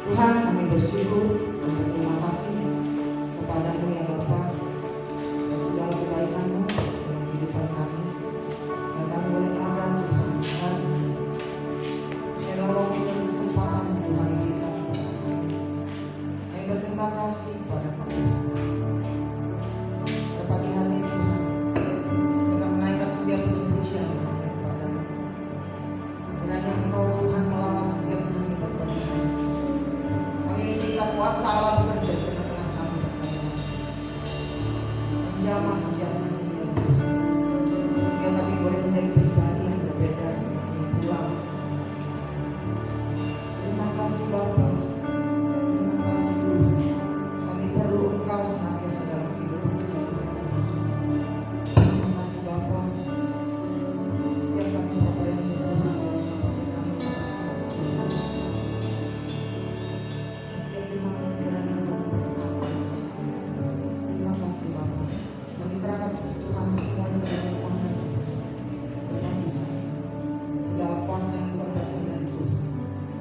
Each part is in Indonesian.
Tuhan, kami bersyukur dan berterima kasih kepadamu ya Bapa atas segala kebaikan-Mu dalam kehidupan kami. Dan kami boleh ada Tuhan hari ini. Biarlah Roh memberi kesempatan Tuhan kita kepada kami. Kami berterima kasih kepada Kami. Pada pagi hari ini Tuhan, kita menaikkan setiap puji-pujian kami kepadamu. Kiranya Engkau Tuhan melawat setiap kami berbagi. Kami minta kuasa Allah bekerja di tengah-tengah kami berkata. Menjamah setiap kami ya Tuhan. Hingga kami boleh menjadi pribadi yang berbeda dan kami pulang masing-masing. Terima kasih Bapa. Terima kasih Tuhan. Kami perlu Engkau senantiasa dalam kehidupan kami. Terima kasih Bapa. Setiap kami Bapa yang berdoa dalam kami Setiap jemaat kiranya Engkau memberkati. Terima kasih Bapa. Kami serahkan Tuhan semuanya dalam tangan Tuhan. Segala kuasa yang berasal dari Tuhan.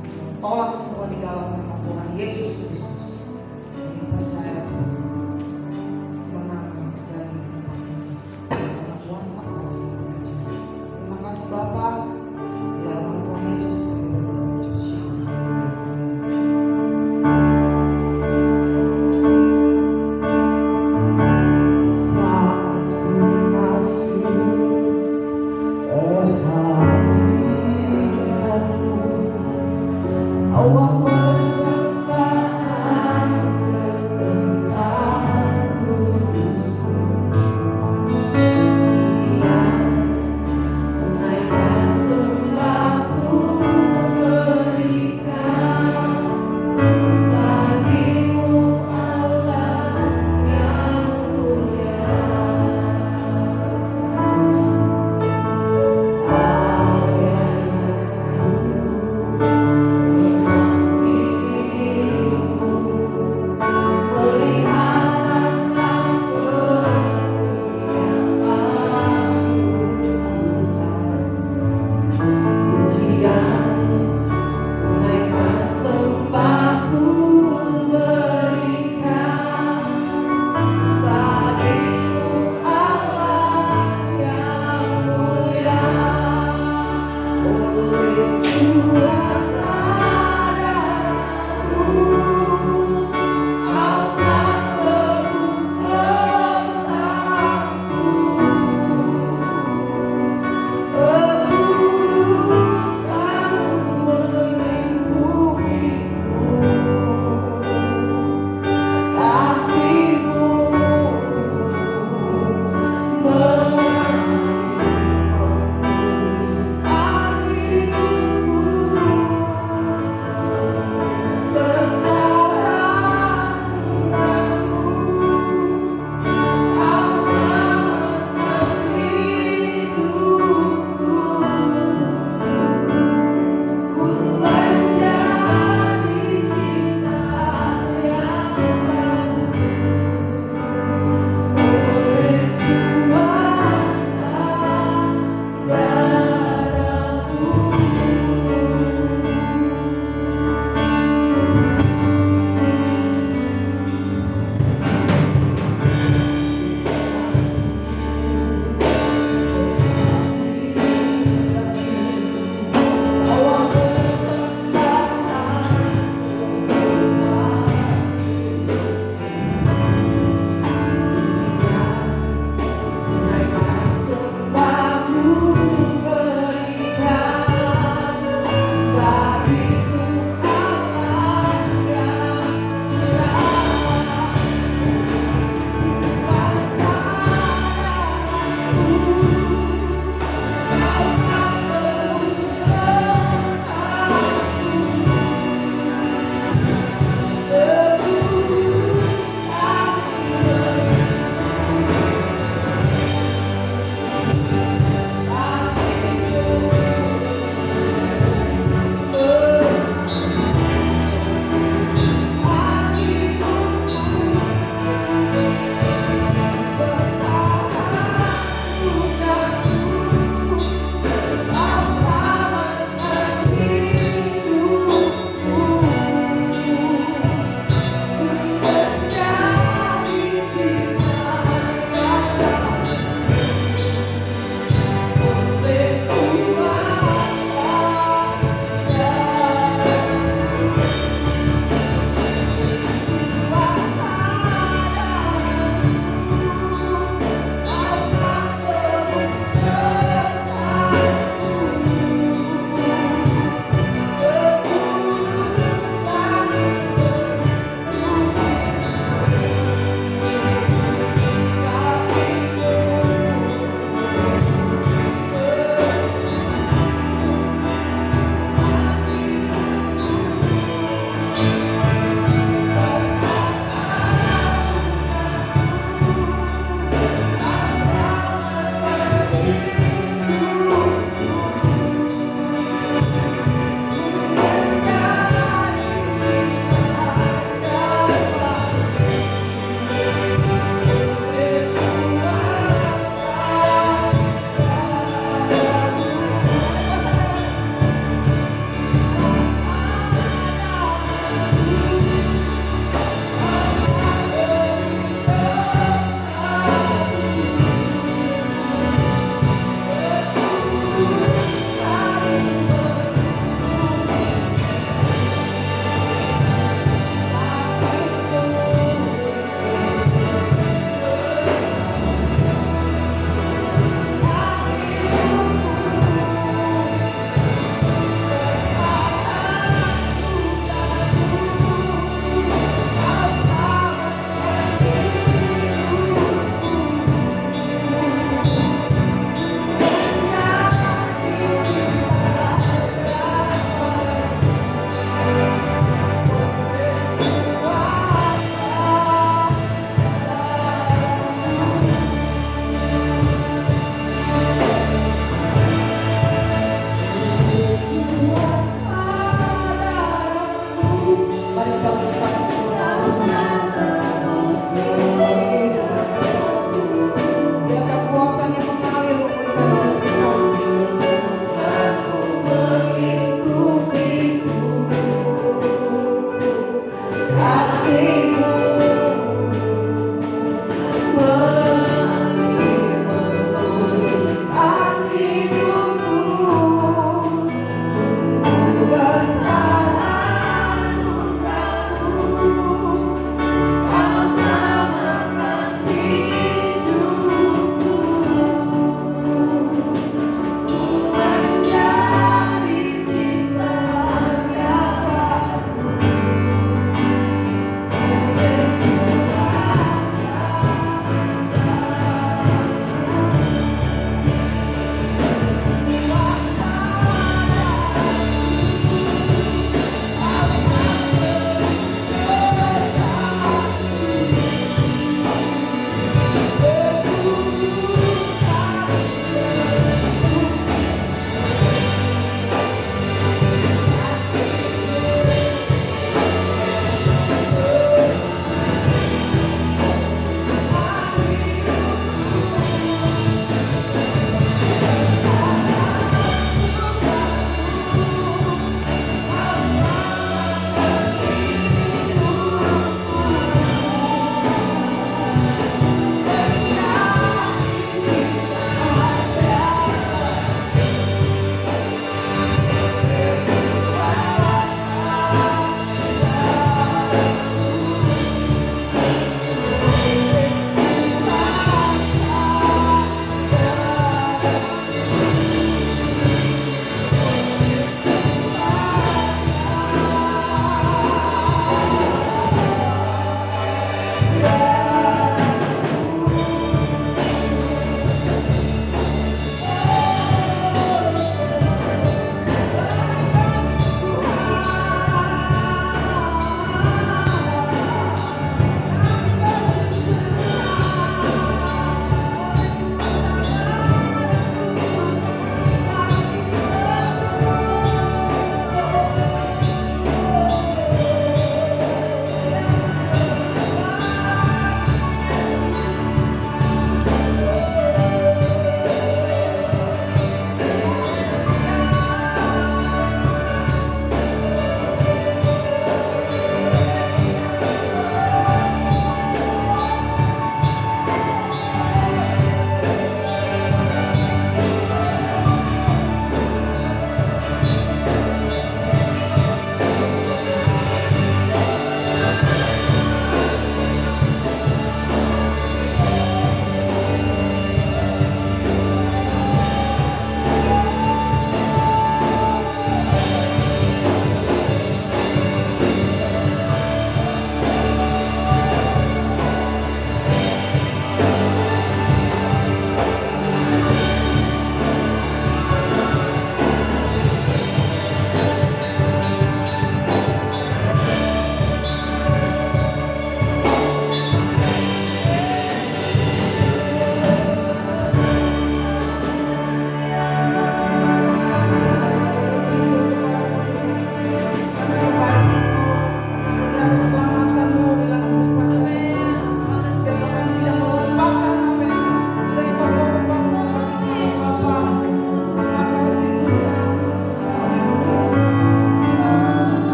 Kami tolak semua di dalam nama Tuhan Yesus Kristus. Kami percaya Tuhan kemenangan yang terjadi di tempat ini karena kuasa Allah yang bekerja. Terima kasih Bapa. Di dalam nama Tuhan Yesus kami berdoa mengucap syukur. Saat ku masuk hadirat-Mu, awak persembahan kehendak kudus-Mu. Pujian tunaikan sembahku berikan bagimu Allah yang mulia.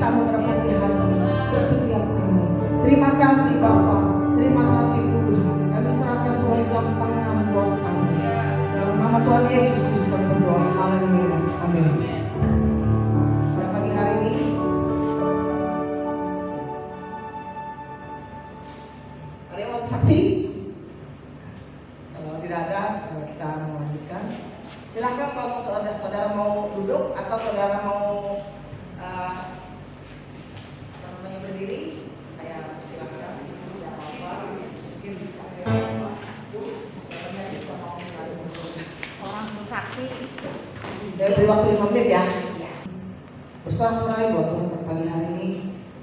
kasih-Mu pada pagi hari ini untuk setiap kami. Terima kasih Bapa, terima kasih Tuhan. Kami serahkan semua di dalam tangan kuasa-Mu. Dalam nama Tuhan Yesus Kristus kami berdoa. Haleluya. Amin. Pada pagi hari ini ada yang mau saksi? Kalau tidak ada, kita melanjutkan. Silakan kalau saudara mau duduk atau saudara mau berdiri, saya silakan. Tidak apa-apa. Mungkin kita orang saksi. saya beri waktu 5 menit ya. Bersorak-sorai buat Tuhan pada pagi hari ini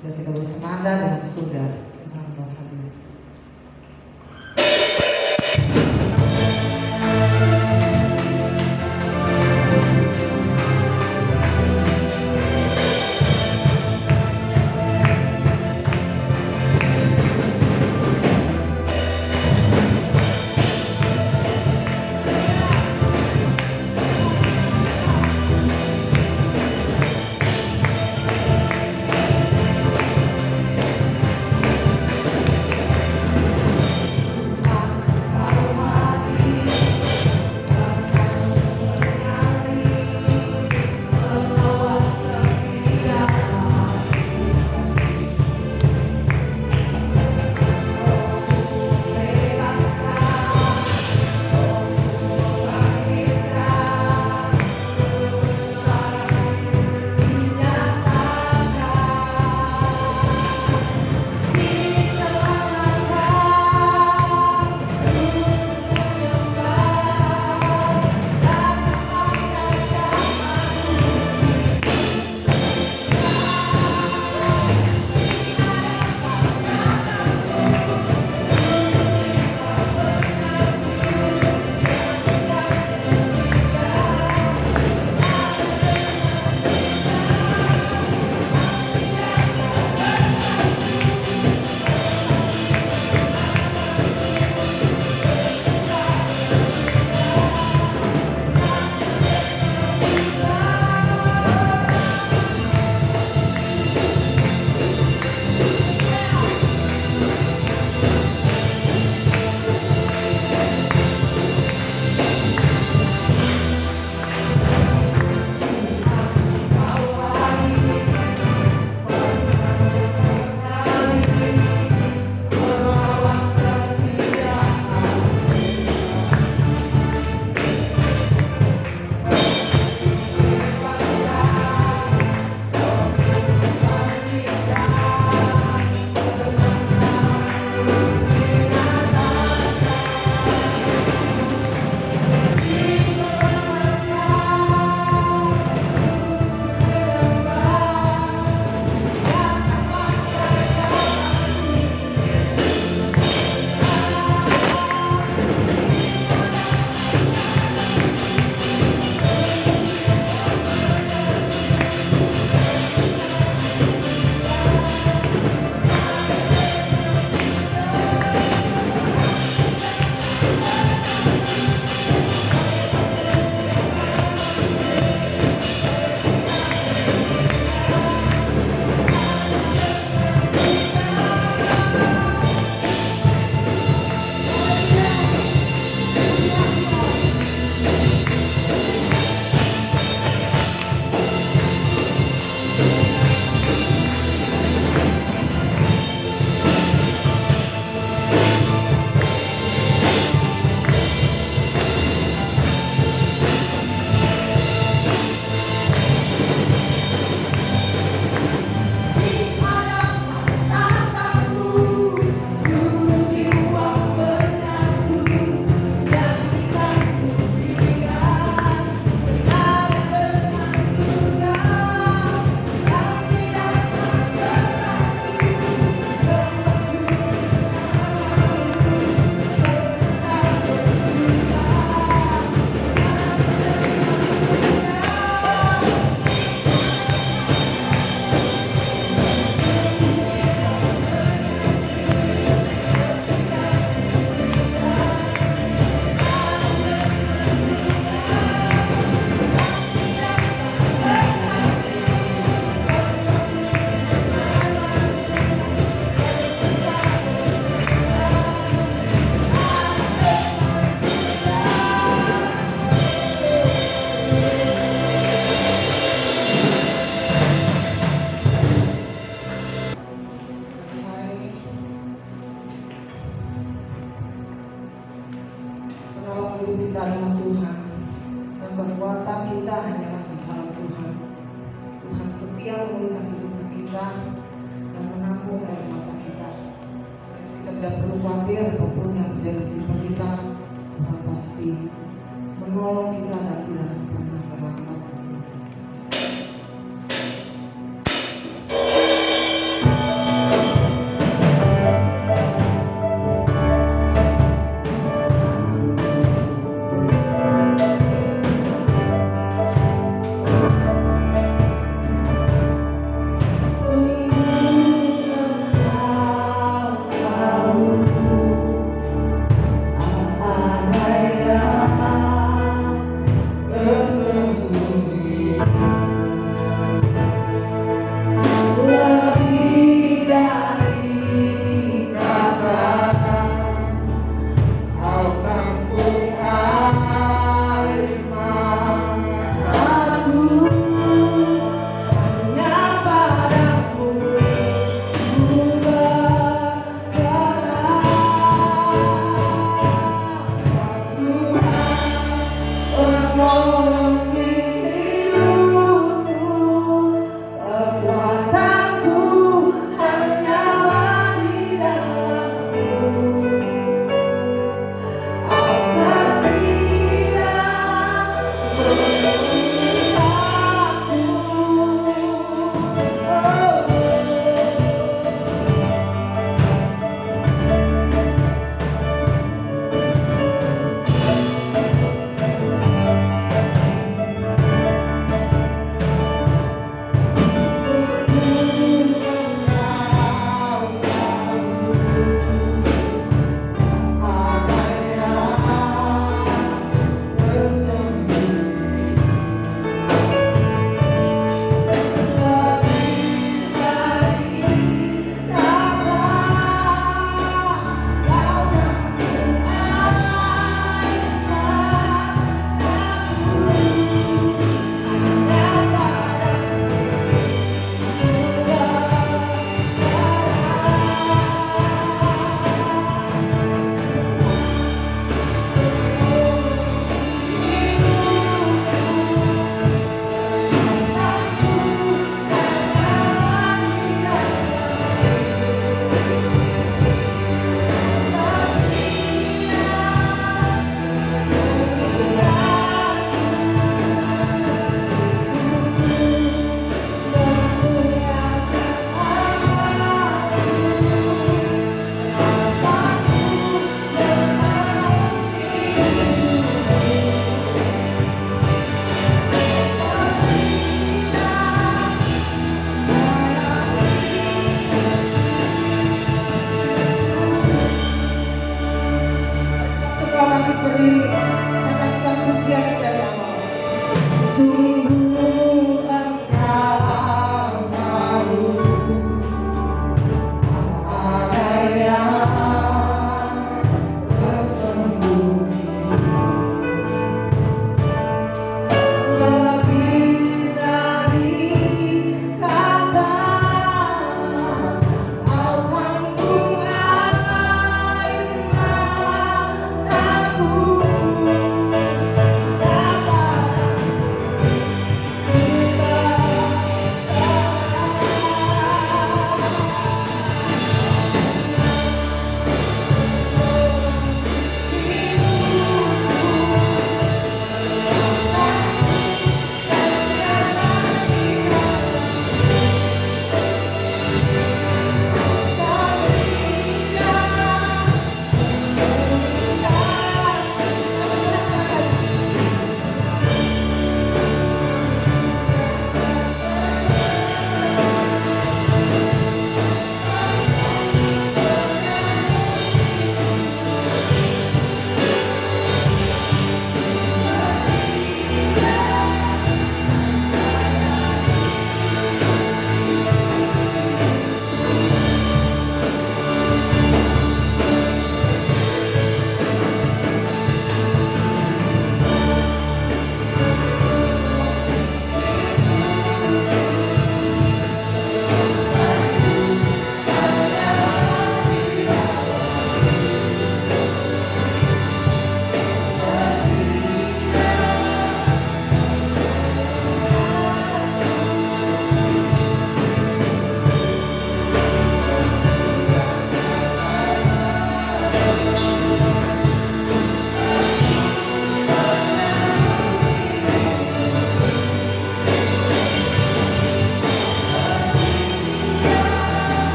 dan kita bersenada dengan surga. Tuhan hadir. yang memulihkan kehidupan kita, yang menampung air mata kita. Kita tidak perlu khawatir apapun yang terjadi di kehidupan kita, Tuhan pasti menolong kita dan tidak akan pernah terlambat.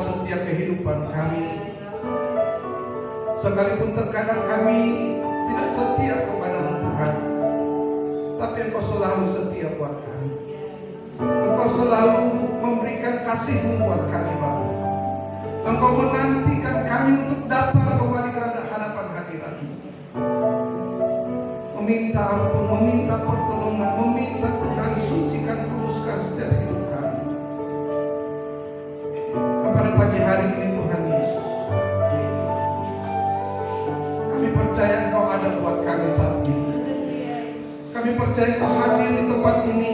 setiap kehidupan kami. Sekalipun terkadang kami tidak setia kepada Tuhan, tapi Engkau selalu setia buat kami. Engkau selalu memberikan kasih-Mu buat kami, Bapa. Engkau menantikan kami untuk datang kembali ke hadapan hadirat-Mu, meminta ampun, meminta pertolongan, meminta Tuhan sucikan, kuduskan setiap hidup kami. Pada pagi hari ini Tuhan Yesus, kami percaya Engkau ada buat kami saat ini. Kami percaya Engkau hadir di tempat ini.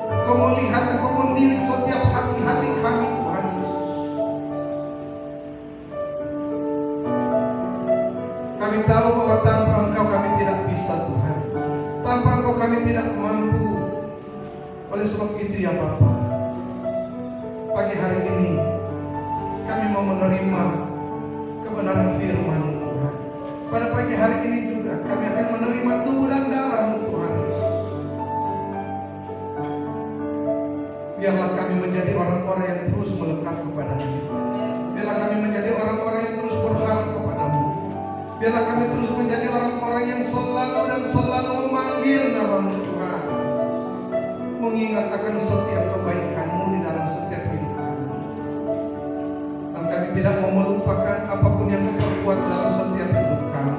Engkau melihat, Engkau menilik setiap hati-hati kami, Tuhan Yesus. Kami tahu bahwa tanpa Engkau kami tidak bisa, Tuhan. Tanpa Engkau kami tidak mampu. Oleh sebab itu ya Bapa, pagi hari ini kami mau menerima kebenaran firman-Mu, Tuhan. Pada pagi hari ini juga kami akan menerima tubuh dan darah-Mu, Tuhan Yesus. Biarlah kami menjadi orang-orang yang terus melekat kepada-Mu. Biarlah kami menjadi orang-orang yang terus berharap kepada-Mu. Biarlah kami terus menjadi orang-orang yang selalu dan selalu memanggil nama-Mu, Tuhan. Mengingat akan setiap kebaikan-Mu di dalam setiap hidup kami. Dan kami tidak mau melupakan apapun yang Kau perbuat dalam setiap hidup kami.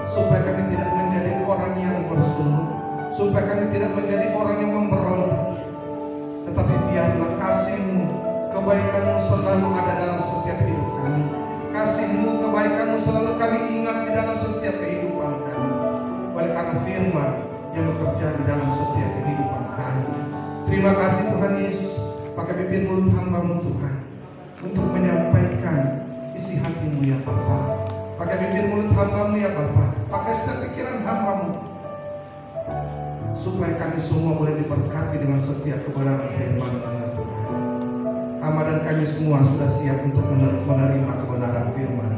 Supaya kami tidak menjadi orang yang bersungut, supaya kami tidak menjadi orang yang memberontak. Tetapi biarlah kasih-Mu, kebaikan-Mu selalu ada dalam setiap hidup kami. Kasih-Mu, kebaikan-Mu selalu kami ingat di dalam setiap kehidupan kami. Oleh karena firman yang bekerja di dalam setiap kehidupan kami. Terima kasih Tuhan Yesus, pakai bibir mulut hamba-Mu Tuhan, untuk menyampaikan isi hati-Mu ya Bapa. Pakai bibir mulut hamba-Mu ya Bapa, pakai setiap pikiran hamba-Mu, supaya kami semua boleh diberkati dengan setiap kebenaran firman-Mu ya Tuhan. Hamba dan kami semua sudah siap untuk menerima kebenaran firman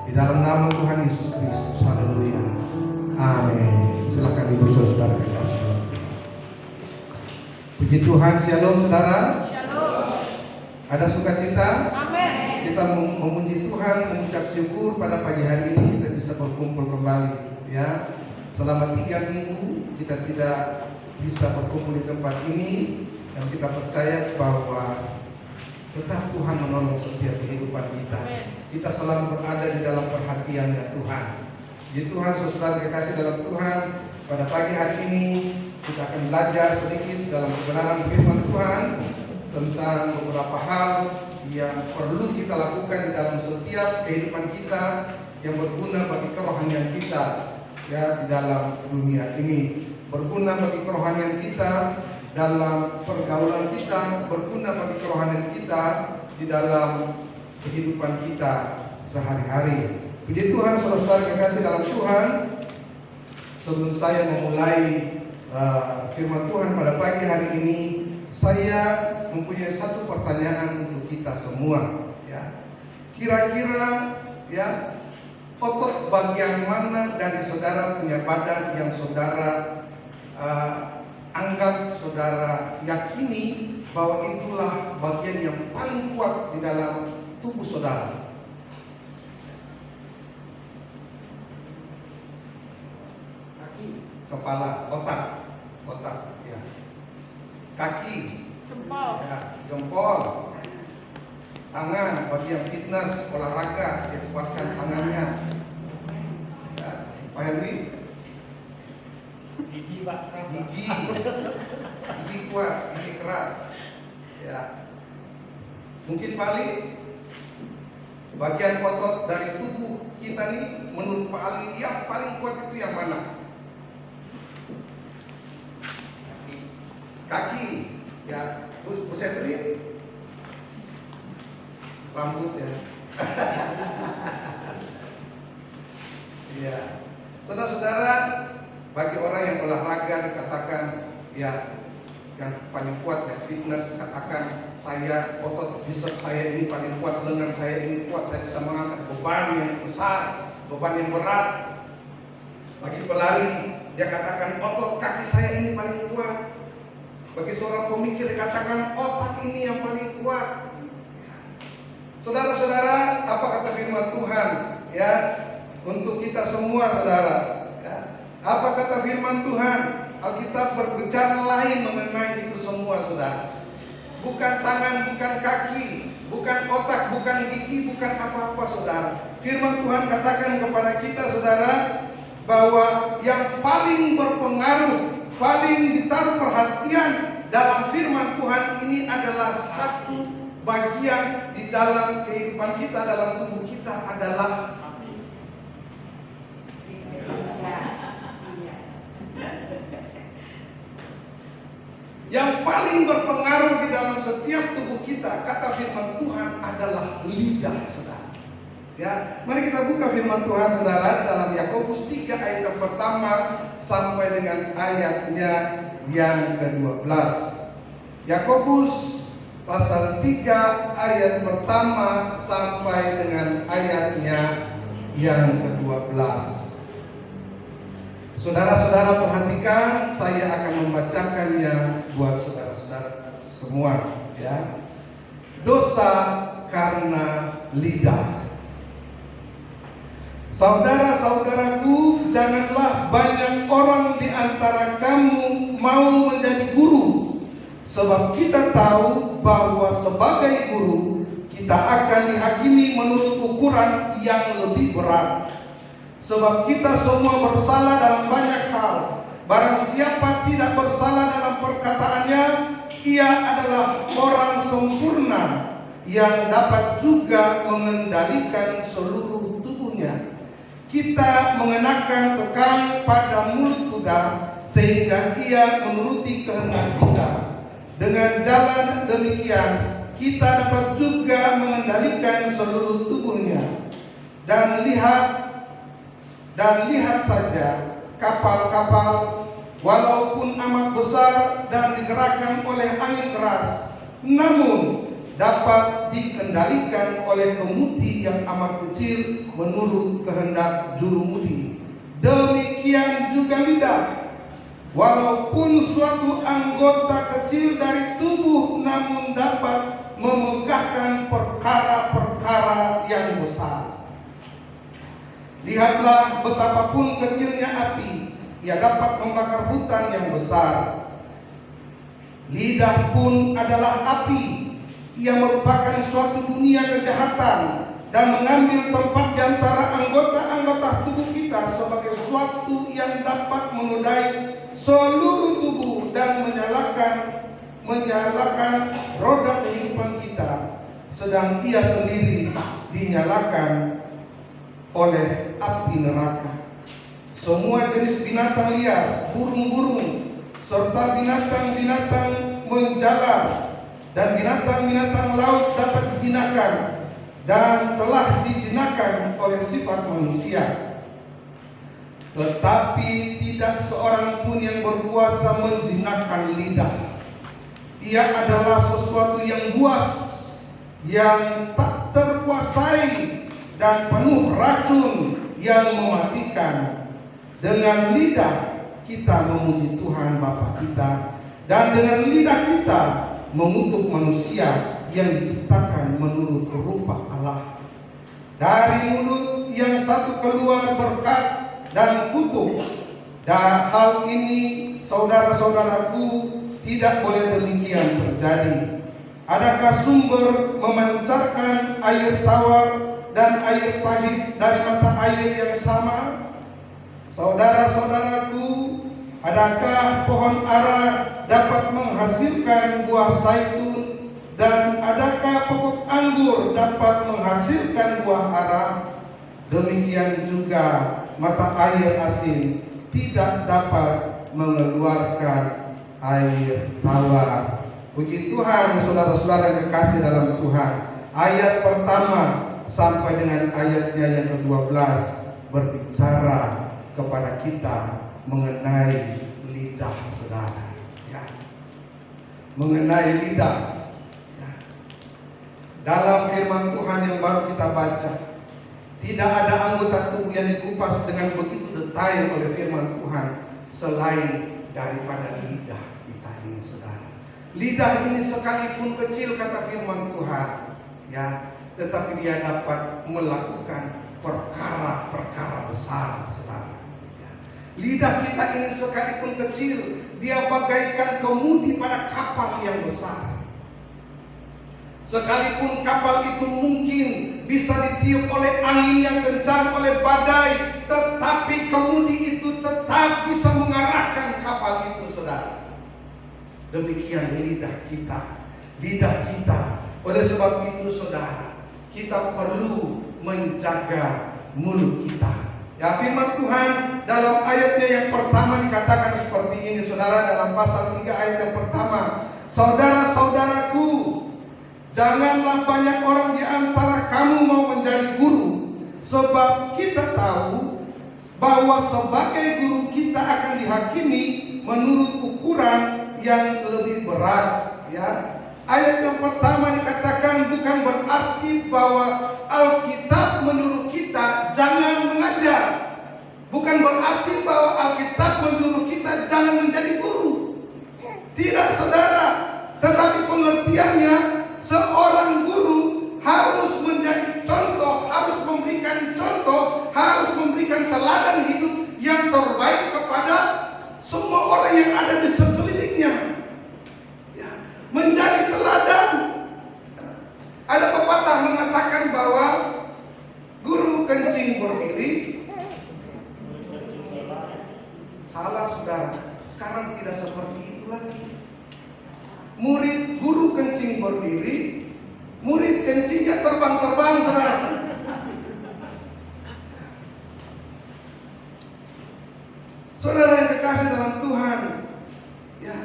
di dalam nama Tuhan Yesus Kristus. Haleluya. Amin. Silakan ibu saudara kekasih. Puji Tuhan. Shalom saudara. Shalom. Ada sukacita? Amin. Kita memuji Tuhan, mengucap syukur pada pagi hari ini kita bisa berkumpul kembali. Ya, selama 3 minggu kita tidak bisa berkumpul di tempat ini, dan kita percaya bahwa tetap Tuhan menolong setiap kehidupan kita. Kita selalu berada di dalam perhatiannya Tuhan. Jadi Tuhan, saudara kekasih dalam Tuhan, pada pagi hari ini kita akan belajar sedikit dalam kebenaran firman Tuhan tentang beberapa hal yang perlu kita lakukan di dalam setiap kehidupan kita yang berguna bagi kerohanian kita ya di dalam dunia ini, berguna bagi kerohanian kita dalam pergaulan kita, berguna bagi kerohanian kita di dalam kehidupan kita sehari-hari. Puji Tuhan, saudara kekasih dalam Tuhan. Sebelum saya memulai firman Tuhan pada pagi hari ini, saya mempunyai satu pertanyaan untuk kita semua. Ya, kira-kira ya, otot bagian mana dari saudara punya badan yang saudara anggap, saudara yakini bahwa itulah bagian yang paling kuat di dalam tubuh saudara? Kepala, otak ya. Kaki, Jempol. ya, jempol. Tangan, bagi yang fitness, olahraga, dia kuatkan tangannya. Ya, Pak Henry. Gigi Pak, Gigi kuat, gigi keras. Ya. Mungkin paling bagian otot dari tubuh kita nih, menurut Pak Ali yang paling kuat itu yang mana? Kaki, ya. Terus pusatri, rambut ya. Iya. Saudara-saudara, bagi orang yang olahraga dikatakan ya yang paling kuat ya, fitness, katakan saya otot bisep saya ini paling kuat, lengan saya ini kuat, saya bisa mengangkat beban yang besar, beban yang berat. Bagi pelari dia katakan otot kaki saya ini paling kuat. Bagi seorang pemikir dikatakan otak ini yang paling kuat. Saudara-saudara, apa kata firman Tuhan ya untuk kita semua, saudara? Ya. Apa kata firman Tuhan? Alkitab berbicara lain mengenai itu semua, saudara. Bukan tangan, bukan kaki, bukan otak, bukan gigi, bukan apa-apa, saudara. Firman Tuhan katakan kepada kita, saudara, bahwa yang paling berpengaruh, paling ditaruh perhatian dalam firman Tuhan ini adalah satu bagian di dalam kehidupan kita, dalam tubuh kita adalah yang paling berpengaruh di dalam setiap tubuh kita, kata firman Tuhan adalah lidah, saudara. Ya, mari kita buka firman Tuhan, saudara, dalam Yakobus 3 ayat yang pertama sampai dengan ayatnya yang ke-12. Yakobus pasal 3 ayat pertama sampai dengan ayatnya yang ke-12. Saudara-saudara perhatikan, saya akan membacakannya buat saudara-saudara semua, ya. Dosa karena lidah. Saudara-saudaraku, janganlah banyak orang di antara kamu mau menjadi guru, sebab kita tahu bahwa sebagai guru kita akan dihakimi menurut ukuran yang lebih berat. Sebab kita semua bersalah dalam banyak hal. Barang siapa tidak bersalah dalam perkataannya, ia adalah orang sempurna yang dapat juga mengendalikan seluruh tubuhnya. Kita mengenakan kekang pada mulut kuda sehingga ia menuruti kehendak kita. Dengan jalan demikian, kita dapat juga mengendalikan seluruh tubuhnya. Dan lihat saja kapal-kapal, walaupun amat besar dan digerakkan oleh angin keras, namun dapat dikendalikan oleh kemudi yang amat kecil menurut kehendak jurumudi. Demikian juga lidah, walaupun suatu anggota kecil dari tubuh, namun dapat memegahkan perkara-perkara yang besar. Lihatlah betapapun kecilnya api, ia dapat membakar hutan yang besar. Lidah pun adalah api, ia merupakan suatu dunia kejahatan dan mengambil tempat di antara anggota-anggota tubuh kita sebagai suatu yang dapat menodai seluruh tubuh dan menyalakan roda kehidupan kita, sedang ia sendiri dinyalakan oleh api neraka. Semua jenis binatang liar, burung-burung, serta binatang-binatang menjalar dan binatang-binatang laut dapat dijinakan dan telah dijinakan oleh sifat manusia. Tetapi tidak seorang pun yang berkuasa menjinakkan lidah. Ia adalah sesuatu yang buas, yang tak terkuasai dan penuh racun yang mematikan. Dengan lidah kita memuji Tuhan Bapa kita, dan dengan lidah kita mengutuk manusia yang diciptakan menurut rupa Allah. Dari mulut yang satu keluar berkat dan kutuk. Dan hal ini, saudara-saudaraku, tidak boleh demikian terjadi. Adakah sumber memancarkan air tawar dan air pahit dari mata air yang sama? Saudara-saudaraku, adakah pohon ara dapat menghasilkan buah zaitun, dan adakah pokok anggur dapat menghasilkan buah ara? Demikian juga mata air asin tidak dapat mengeluarkan air tawar. Puji Tuhan, saudara-saudara yang kekasih dalam Tuhan. Ayat pertama sampai dengan ayatnya yang ke-12 berbicara kepada kita mengenai lidah, saudara. Ya. Mengenai lidah. Ya. Dalam firman Tuhan yang baru kita baca, tidak ada anggota tubuh yang dikupas dengan begitu detail oleh firman Tuhan selain daripada lidah kita ini, saudara. Lidah ini sekalipun kecil, kata firman Tuhan, ya, tetapi dia dapat melakukan perkara-perkara besar, saudara. Lidah kita ini sekalipun kecil, dia bagaikan kemudi pada kapal yang besar. Sekalipun kapal itu mungkin bisa ditiup oleh angin yang kencang, oleh badai, tetapi kemudi itu tetap bisa mengarahkan kapal itu, saudara. Demikian lidah kita. Oleh sebab itu, saudara, kita perlu menjaga mulut kita. Ya, firman Tuhan dalam ayatnya yang pertama dikatakan seperti ini, saudara, dalam pasal 3 ayat yang pertama. Saudara-saudaraku, janganlah banyak orang di antara kamu mau menjadi guru, sebab kita tahu bahwa sebagai guru kita akan dihakimi menurut ukuran yang lebih berat. Ya, ayat yang pertama dikatakan bukan berarti bahwa Alkitab menyuruh kita jangan mengajar. Bukan berarti bahwa Alkitab menyuruh kita jangan menjadi guru. Tidak, saudara. Tetapi pengertiannya, seorang guru harus menjadi contoh, harus memberikan contoh, harus memberikan teladan hidup yang terbaik kepada semua orang yang ada di sekelilingnya. Ya, menjadi teladan. Ada pepatah mengatakan bahwa guru kencing berdiri. Salah, saudara. Sekarang tidak seperti itu lagi. Guru kencing berdiri, murid kencingnya terbang-terbang, saudara. Saudara yang dikasih dalam Tuhan, ya.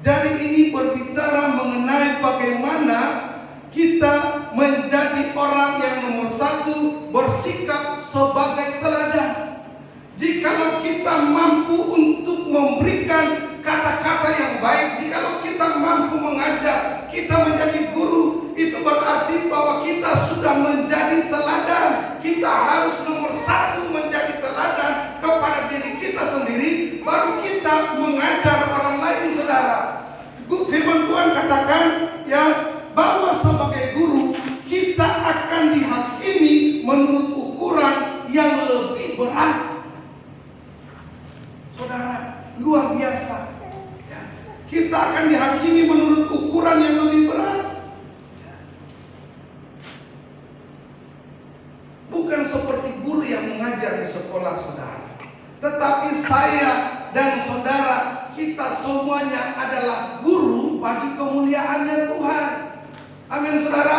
Jadi ini berbicara mengenai bagaimana kita menjadi orang yang nomor satu bersikap sebagai teladan. Jikalau kita mampu untuk memberikan kata-kata yang baik, jikalau kita mampu mengajar, kita menjadi guru, itu berarti bahwa kita sudah menjadi teladan. Kita harus nomor satu menjadi teladan kepada diri kita sendiri, baru kita mengajar orang lain, saudara. Firman Tuhan katakan, ya, bahwa sebagai guru kita akan dihakimi menurut ukuran yang lebih berat. Saudara, luar biasa. Ya, kita akan dihakimi menurut ukuran yang lebih berat. Bukan seperti guru yang mengajar di sekolah, saudara. Tetapi saya dan saudara, kita semuanya adalah guru bagi kemuliaannya Tuhan. Amin, saudara.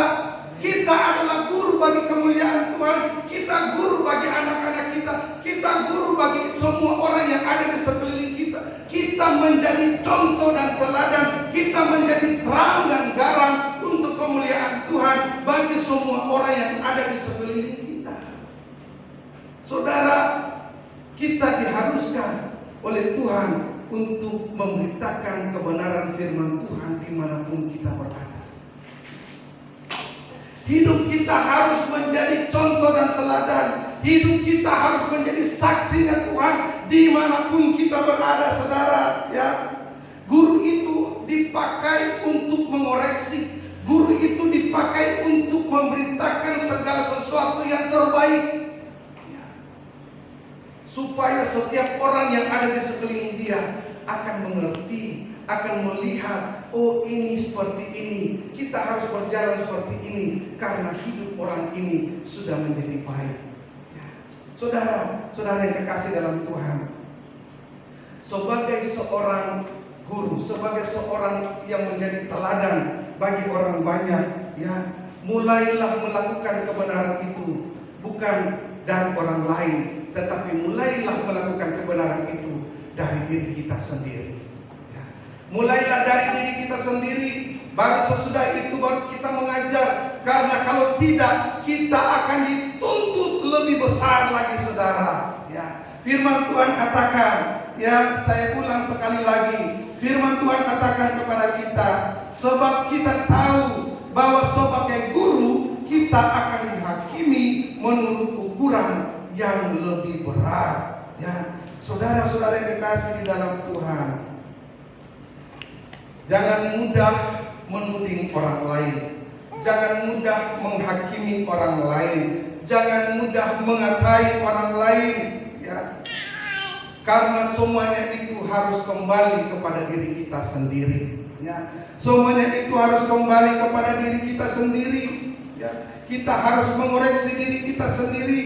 Kita adalah guru bagi kemuliaan Tuhan. Kita guru bagi anak-anak kita. Kita guru bagi semua orang yang ada di sekeliling kita. Kita menjadi contoh dan teladan. Kita menjadi terang dan garam untuk kemuliaan Tuhan bagi semua orang yang ada di sekeliling kita. Saudara, kita diharuskan oleh Tuhan untuk memberitakan kebenaran firman Tuhan dimanapun kita berada. Hidup kita harus menjadi contoh dan teladan. Hidup kita harus menjadi saksinya Tuhan dimanapun kita berada, saudara. Ya, guru itu dipakai untuk mengoreksi. Guru itu dipakai untuk memberitakan segala sesuatu yang terbaik, ya, supaya setiap orang yang ada di sekeliling dia akan mengerti, akan melihat, oh ini seperti ini, kita harus berjalan seperti ini karena hidup orang ini sudah menjadi baik. Ya. Saudara yang dikasih dalam Tuhan, sebagai seorang guru, sebagai seorang yang menjadi teladan bagi orang banyak, ya, mulailah melakukan kebenaran itu bukan dari orang lain, tetapi mulailah melakukan kebenaran itu dari diri kita sendiri. Mulailah dari diri kita sendiri, baru sesudah itu baru kita mengajar. Karena kalau tidak, kita akan dituntut lebih besar lagi, saudara. Ya, firman Tuhan katakan, ya, saya ulang sekali lagi. Firman Tuhan katakan kepada kita, sebab kita tahu bahwa sebagai guru kita akan dihakimi menurut ukuran yang lebih berat. Ya, saudara-saudara yang dikasihi di dalam Tuhan, jangan mudah menuding orang lain. jangan mudah menghakimi orang lain, jangan mudah mengatai orang lain, ya. Karena semuanya itu harus kembali kepada diri kita sendiri, ya. Semuanya itu harus kembali kepada diri kita sendiri, ya. Kita harus mengoreksi diri kita sendiri.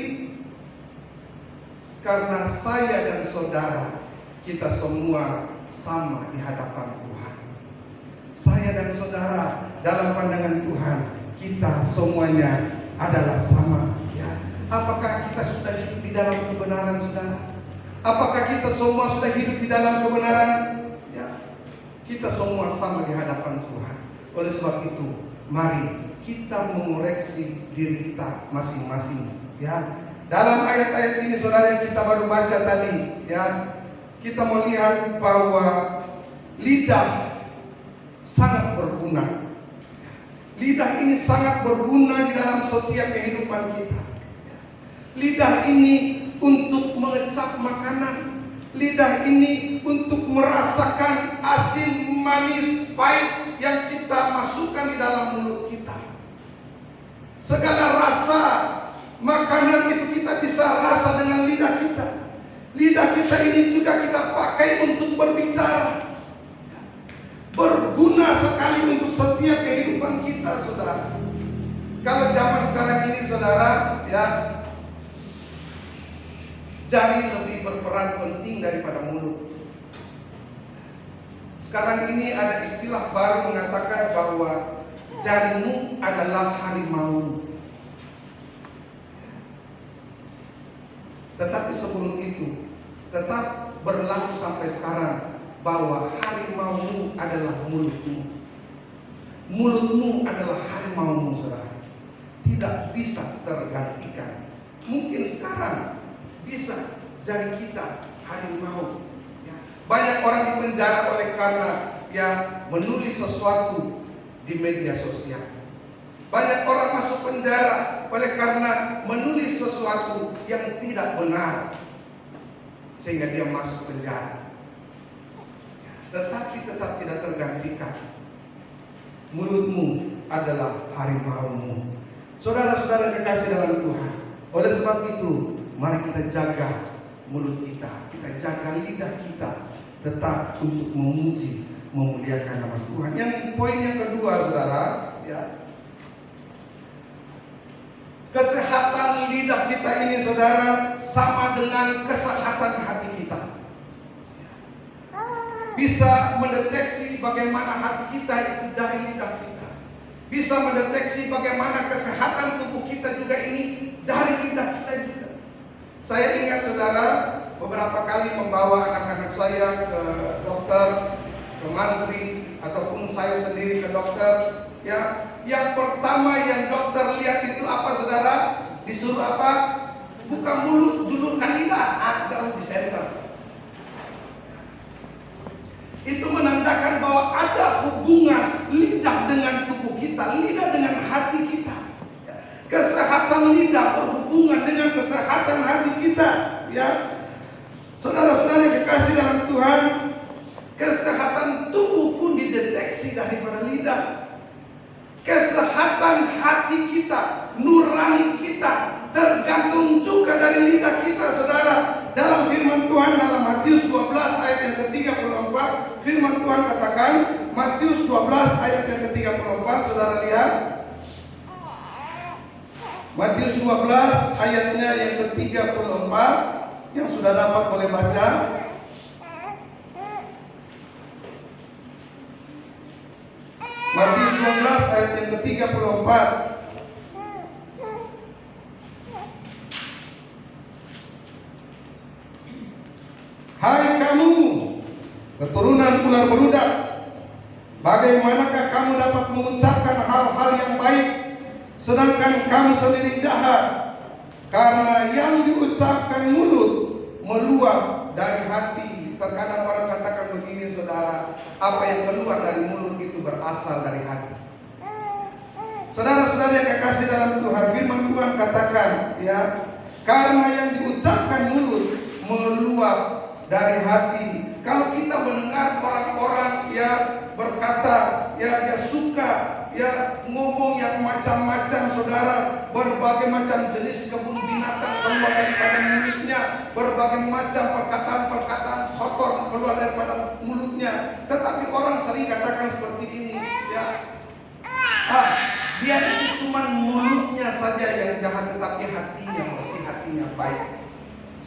Karena saya dan saudara, kita semua sama di hadapan Tuhan. Saya dan saudara, dalam pandangan Tuhan, kita semuanya adalah sama, ya. Apakah kita sudah hidup di dalam kebenaran, saudara? Apakah kita semua sudah hidup di dalam kebenaran? Ya. Kita semua sama di hadapan Tuhan. Oleh sebab itu, mari kita mengoreksi diri kita masing-masing, ya. Dalam ayat-ayat ini, saudara, yang kita baru baca tadi, ya, kita melihat bahwa lidah sangat berguna. Lidah ini sangat berguna di dalam setiap kehidupan kita. Lidah ini untuk mengecap makanan. Lidah ini untuk merasakan asin, manis, pahit yang kita masukkan di dalam mulut kita. Segala rasa makanan itu kita bisa rasa dengan lidah kita. Lidah kita ini juga kita pakai untuk berbicara. Berguna sekali untuk setiap kehidupan kita, saudara. Kalau zaman sekarang ini, saudara, ya, jari lebih berperan penting daripada mulut. Sekarang ini ada istilah baru mengatakan bahwa jarimu adalah harimau. Tetapi sebelum itu tetap berlaku sampai sekarang bahwa harimaumu adalah mulutmu. Mulutmu adalah harimaumu, saudara. Tidak bisa tergantikan. Mungkin sekarang bisa jari kita harimau, ya. Banyak orang dipenjara oleh karena ya menulis sesuatu di media sosial. Banyak orang masuk penjara oleh karena menulis sesuatu yang tidak benar, sehingga dia masuk penjara. Tetapi tetap tidak tergantikan. Mulutmu adalah harimaumu. Saudara-saudara kekasih dalam Tuhan, oleh sebab itu mari kita jaga mulut kita, kita jaga lidah kita, tetap untuk memuji, memuliakan nama Tuhan. Yang poin yang kedua, saudara, ya, kesehatan lidah kita ini, saudara, sama dengan kesehatan hati kita. Bisa mendeteksi bagaimana hati kita itu dari lidah kita. Bisa mendeteksi bagaimana kesehatan tubuh kita juga ini dari lidah kita juga. Saya ingat, saudara, beberapa kali membawa anak-anak saya ke dokter, ke mantri, ataupun saya sendiri ke dokter, ya. Yang pertama yang dokter lihat itu apa, saudara? Disuruh apa? Buka mulut, julurkan lidah, ada di center. Itu menandakan bahwa ada hubungan lidah dengan tubuh kita, lidah dengan hati kita. Kesehatan lidah berhubungan dengan kesehatan hati kita, ya. Saudara-saudara yang kekasih dalam Tuhan, kesehatan tubuh pun dideteksi daripada lidah. Kesehatan hati kita, nurani kita tergantung juga dari lidah kita, saudara. Dalam firman Tuhan dalam Matius 12 ayat yang ke-34, firman Tuhan katakan, Matius 12 ayat yang ke-34, saudara lihat. Matius 12 ayatnya yang ke-34, yang sudah dapat boleh baca. Matius 12 ayat yang ke-34. Hai kamu, keturunan ular beludak, bagaimanakah kamu dapat mengucapkan hal-hal yang baik, sedangkan kamu sendiri jahat? Karena yang diucapkan mulut meluap dari hati. Terkadang orang katakan begini, saudara, apa yang keluar dari mulut itu berasal dari hati. Saudara-saudara yang kekasih dalam Tuhan, firman Tuhan katakan, ya, karena yang diucapkan mulut meluap dari hati. Kalau kita mendengar orang-orang yang berkata, ya dia suka, ya ngomong yang macam-macam, saudara, berbagai macam jenis kebun binatang keluar daripada mulutnya, berbagai macam perkataan-perkataan kotor keluar daripada mulutnya. Tetapi orang sering katakan seperti ini, ya, dia itu cuma mulutnya saja yang jahat, tetapi hatinya bersih, hatinya baik.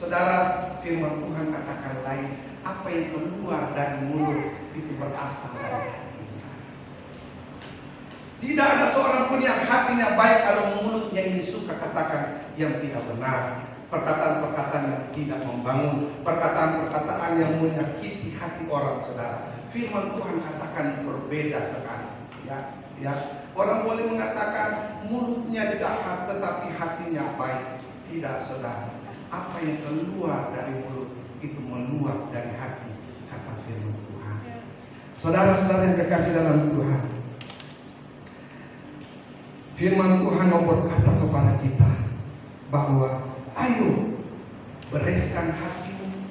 Saudara, firman Tuhan katakan lain. Apa yang keluar dari mulut itu berasal dari hati. Tidak ada seorang pun yang hatinya baik kalau mulutnya ini suka katakan yang tidak benar, perkataan-perkataan yang tidak membangun, perkataan-perkataan yang menyakiti hati orang, saudara. Firman Tuhan katakan berbeda sekali. Ya, orang boleh mengatakan mulutnya jahat tetapi hatinya baik. Tidak, saudara. Apa yang keluar dari mulut itu meluap dari hati, kata firman Tuhan. Saudara-saudara yang kekasih dalam Tuhan, firman Tuhan mau berkata kepada kita bahwa ayo bereskan hatimu,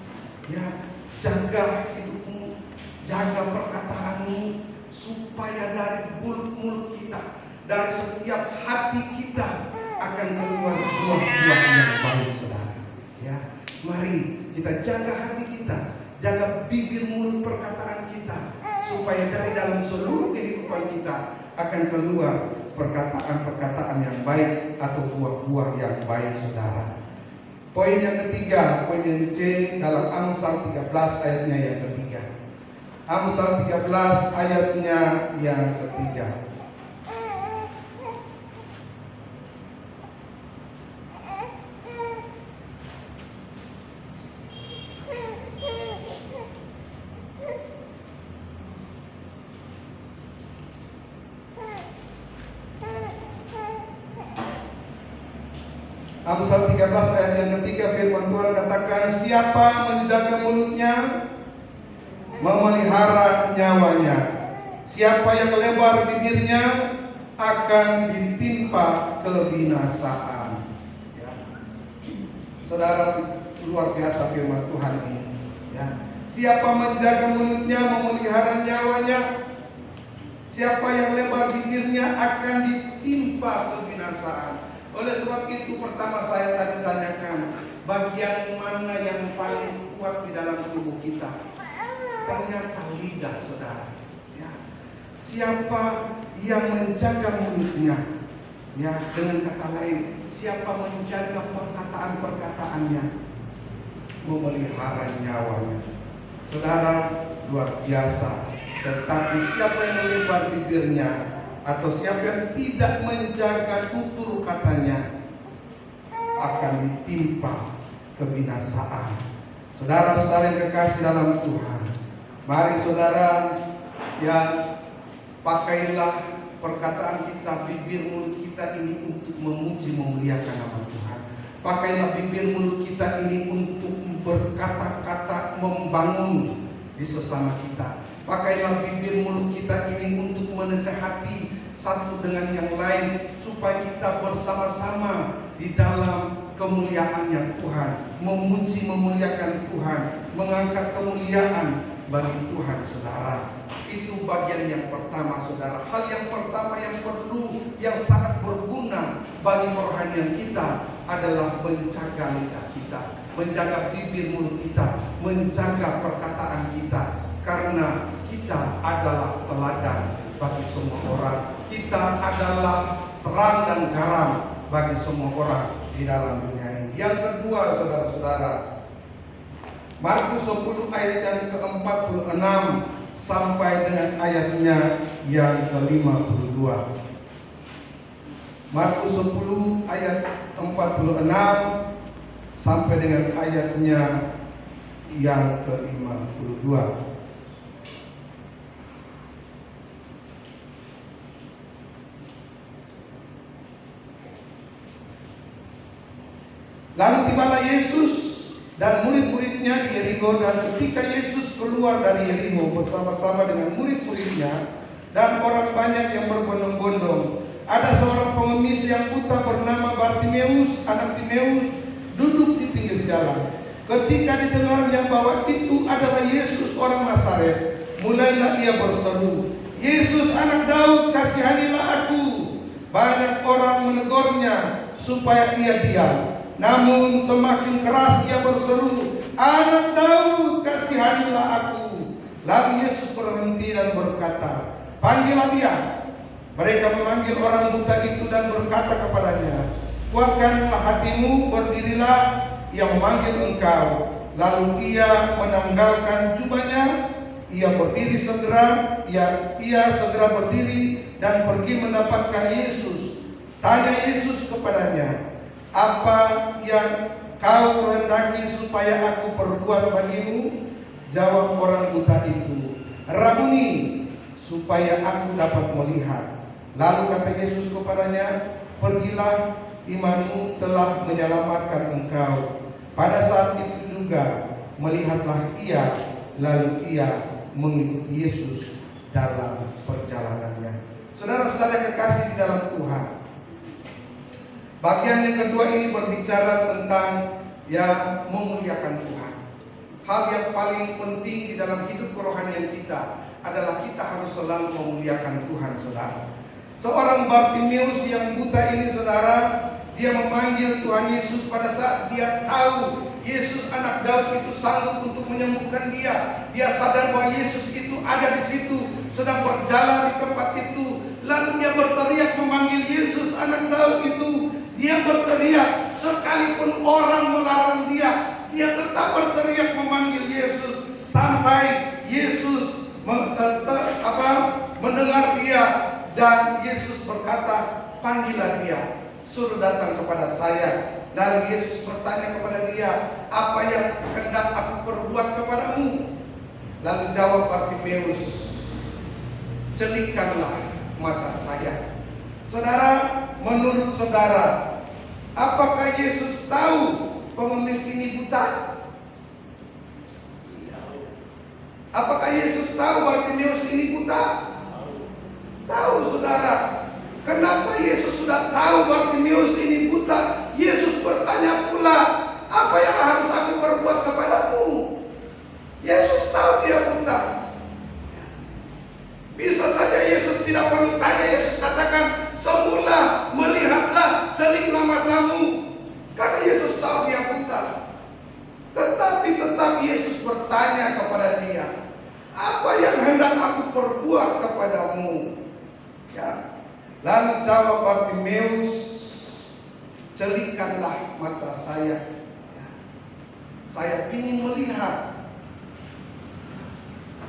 ya, jaga hidupmu, jaga perkataanmu, supaya dari mulut kita, dari setiap hati kita akan keluar buah-buah yang baik, saudara. Ya, mari kita jaga hati kita, jaga bibir mulut perkataan kita, supaya dari dalam seluruh kehidupan kita akan keluar perkataan-perkataan yang baik atau buah-buah yang baik, saudara. Poin yang ketiga, poin yang C dalam Amsal 13 ayatnya yang ketiga. Amsal 13 ayatnya yang ketiga. Amsal 13 ayat yang ketiga, firman Tuhan katakan, siapa menjaga mulutnya memelihara nyawanya, siapa yang lebar bibirnya akan ditimpa kebinasaan. Ya. Saudara, luar biasa firman Tuhan ini. Ya. Siapa menjaga mulutnya memelihara nyawanya, siapa yang lebar bibirnya akan ditimpa kebinasaan. Oleh sebab itu pertama saya tadi tanyakan, bagian mana yang paling kuat di dalam tubuh kita? Ternyata lidah, saudara. Ya. Siapa yang menjaga mulutnya? Ya, dengan kata lain, siapa menjaga perkataan-perkataannya? Memelihara nyawanya. Saudara, luar biasa. Tetapi siapa yang melebar bibirnya, atau siapa yang tidak menjaga tutur katanya, akan ditimpa kebinasaan. Saudara-saudara yang kekasih dalam Tuhan, mari saudara, ya, pakailah perkataan kita, bibir mulut kita ini untuk memuji memuliakan nama Tuhan. Pakailah bibir mulut kita ini untuk berkata-kata membangun di sesama kita. Pakailah bibir mulut kita ini untuk menasehati satu dengan yang lain, supaya kita bersama-sama di dalam kemuliaannya Tuhan, memuji memuliakan Tuhan, mengangkat kemuliaan bagi Tuhan, saudara. Itu bagian yang pertama, saudara. Hal yang pertama yang perlu, yang sangat berguna bagi kerohanian kita adalah menjaga lidah kita, menjaga bibir mulut kita, menjaga perkataan kita. Karena kita adalah teladan bagi semua orang. Kita adalah terang dan garam bagi semua orang di dalam dunia ini. Yang kedua, saudara-saudara, Markus 10 ayat yang ke-46 sampai dengan ayatnya yang ke-52. Markus 10 ayat 46 sampai dengan ayatnya yang ke-52. Lalu tibalah Yesus dan murid-muridnya di Yeriko, dan ketika Yesus keluar dari Yeriko bersama-sama dengan murid-muridnya dan orang banyak yang berbondong-bondong, ada seorang pengemis yang buta bernama Bartimeus, anak Timeus, duduk di pinggir jalan. Ketika didengarnya bahwa itu adalah Yesus orang Nazaret, mulailah ia berseru, "Yesus anak Daud, kasihanilah aku." Banyak orang menegurnya supaya ia diam. Namun semakin keras ia berseru, "Anak Daud, kasihanilah aku." Lalu Yesus berhenti dan berkata, "Panggillah dia." Mereka memanggil orang buta itu dan berkata kepadanya, "Kuatkanlah hatimu, berdirilah, ia memanggil engkau." Lalu ia menanggalkan jubahnya, ia berdiri segera, ia segera berdiri dan pergi mendapatkan Yesus. Tanya Yesus kepadanya, "Apa yang kau kehendaki supaya aku perbuat bagimu?" Jawab orang buta itu, "Rabuni, supaya aku dapat melihat." Lalu kata Yesus kepadanya, "Pergilah, imanmu telah menyelamatkan engkau." Pada saat itu juga melihatlah ia, lalu ia mengikuti Yesus dalam perjalanannya. Saudara-saudara kekasih di dalam Tuhan, bagian yang kedua ini berbicara tentang yang memuliakan Tuhan. Hal yang paling penting di dalam hidup kerohanian kita adalah kita harus selalu memuliakan Tuhan, saudara. Seorang Bartimeus yang buta ini, saudara, dia memanggil Tuhan Yesus pada saat dia tahu Yesus anak Daud itu sanggup untuk menyembuhkan dia. Dia sadar bahwa Yesus itu ada di situ, sedang berjalan di tempat itu. Lalu dia berteriak memanggil Yesus anak Daud itu. Dia berteriak sekalipun orang melarang dia, dia tetap berteriak memanggil Yesus sampai Yesus mendengar dia, dan Yesus berkata, "Panggillah dia, suruh datang kepada saya." Lalu Yesus bertanya kepada dia, "Apa yang hendak aku perbuat kepadamu?" Lalu jawab Bartimeus, "Celikkanlah mata saya." Saudara, menurut saudara, apakah Yesus tahu pengemis ini buta? Apakah Yesus tahu Bartimeus ini buta? Tahu, saudara. Kenapa Yesus sudah tahu Bartimeus ini buta? Yesus bertanya pula, "Apa yang harus aku perbuat kepadamu?" Yesus tahu dia buta. Bisa saja Yesus tidak perlu tanya. Yesus katakan, "Semula melihatlah, celiklah matamu." Karena Yesus tahu dia buta. Tetapi tetap Yesus bertanya kepada dia, "Apa yang hendak aku perbuat kepadamu?" Ya. Lalu jawab Bartimeus, "Celikkanlah mata saya. Saya ingin melihat.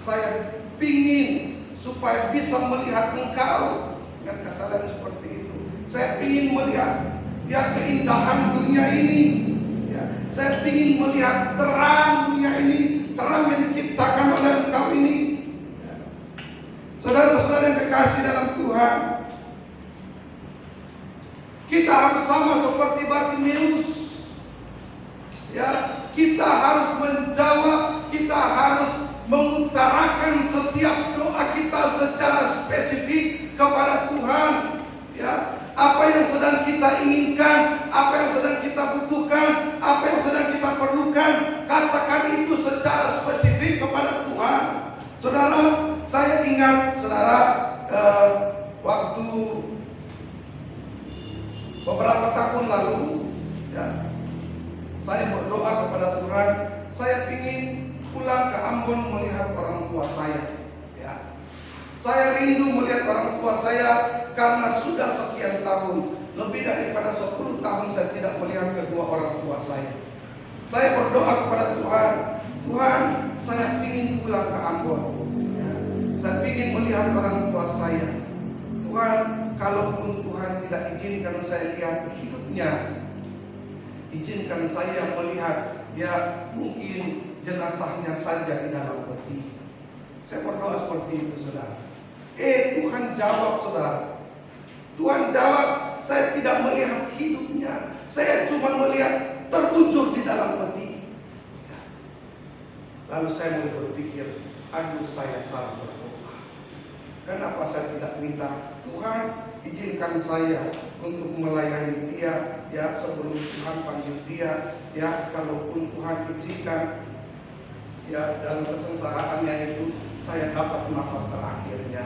Saya ingin supaya bisa melihat engkau." Dengan kata lain seperti itu. Saya ingin melihat ya keindahan dunia ini. Ya, saya ingin melihat terang dunia ini, terang yang diciptakan oleh engkau ini. Ya. Saudara-saudara yang kekasih dalam Tuhan, kita harus sama seperti Bartimeus. Ya, kita harus menjawab, kita harus mengutarakan setiap doa kita secara spesifik kepada Tuhan. Ya, apa yang sedang kita inginkan, apa yang sedang kita butuhkan, apa yang sedang kita perlukan, katakan itu secara spesifik kepada Tuhan. Saudara, saya ingat, saudara, waktu beberapa tahun lalu, ya, saya berdoa kepada Tuhan. Saya ingin pulang ke Ambon melihat orang tua saya. Ya. Saya rindu melihat orang tua saya karena sudah sekian tahun, lebih daripada 10 tahun saya tidak melihat kedua orang tua saya. Saya berdoa kepada Tuhan, "Tuhan, saya ingin pulang ke Ambon. Ya. Saya ingin melihat orang tua saya. Tuhan, kalaupun Tuhan tidak izinkan saya lihat hidupnya, izinkan saya melihat ya mungkin jenazahnya saja di dalam peti." Saya berdoa seperti itu, saudara. Tuhan jawab, saudara. Tuhan jawab, "Saya tidak melihat hidupnya, saya cuma melihat terbujur di dalam peti." Lalu saya mulai berpikir, aduh, saya salah berdoa. Kenapa saya tidak minta Tuhan, izinkan saya untuk melayani dia, ya, sebelum Tuhan panggil dia, ya, kalaupun Tuhan izinkan, ya, dalam kesengsaraannya itu saya dapat nafas terakhirnya.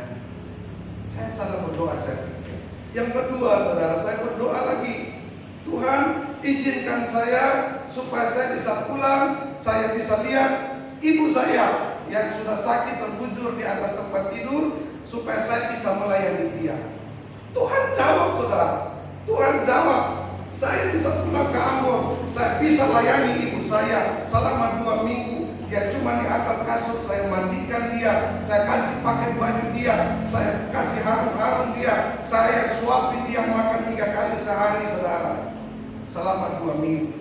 Saya salah berdoa, saya pikir. Yang kedua, saudara, saya berdoa lagi, Tuhan, izinkan saya supaya saya bisa pulang, saya bisa lihat ibu saya yang sudah sakit terbujur di atas tempat tidur, supaya saya bisa melayani dia. Tuhan jawab, saudara. Tuhan jawab. Saya bisa pulang ke Ambon, saya bisa layani ibu saya selama 2 minggu. Dia cuma di atas kasur, saya mandikan dia, saya kasih pakai baju dia, saya kasih harum-harum dia, saya suapin dia makan 3 kali sehari, saudara, selama 2 minggu.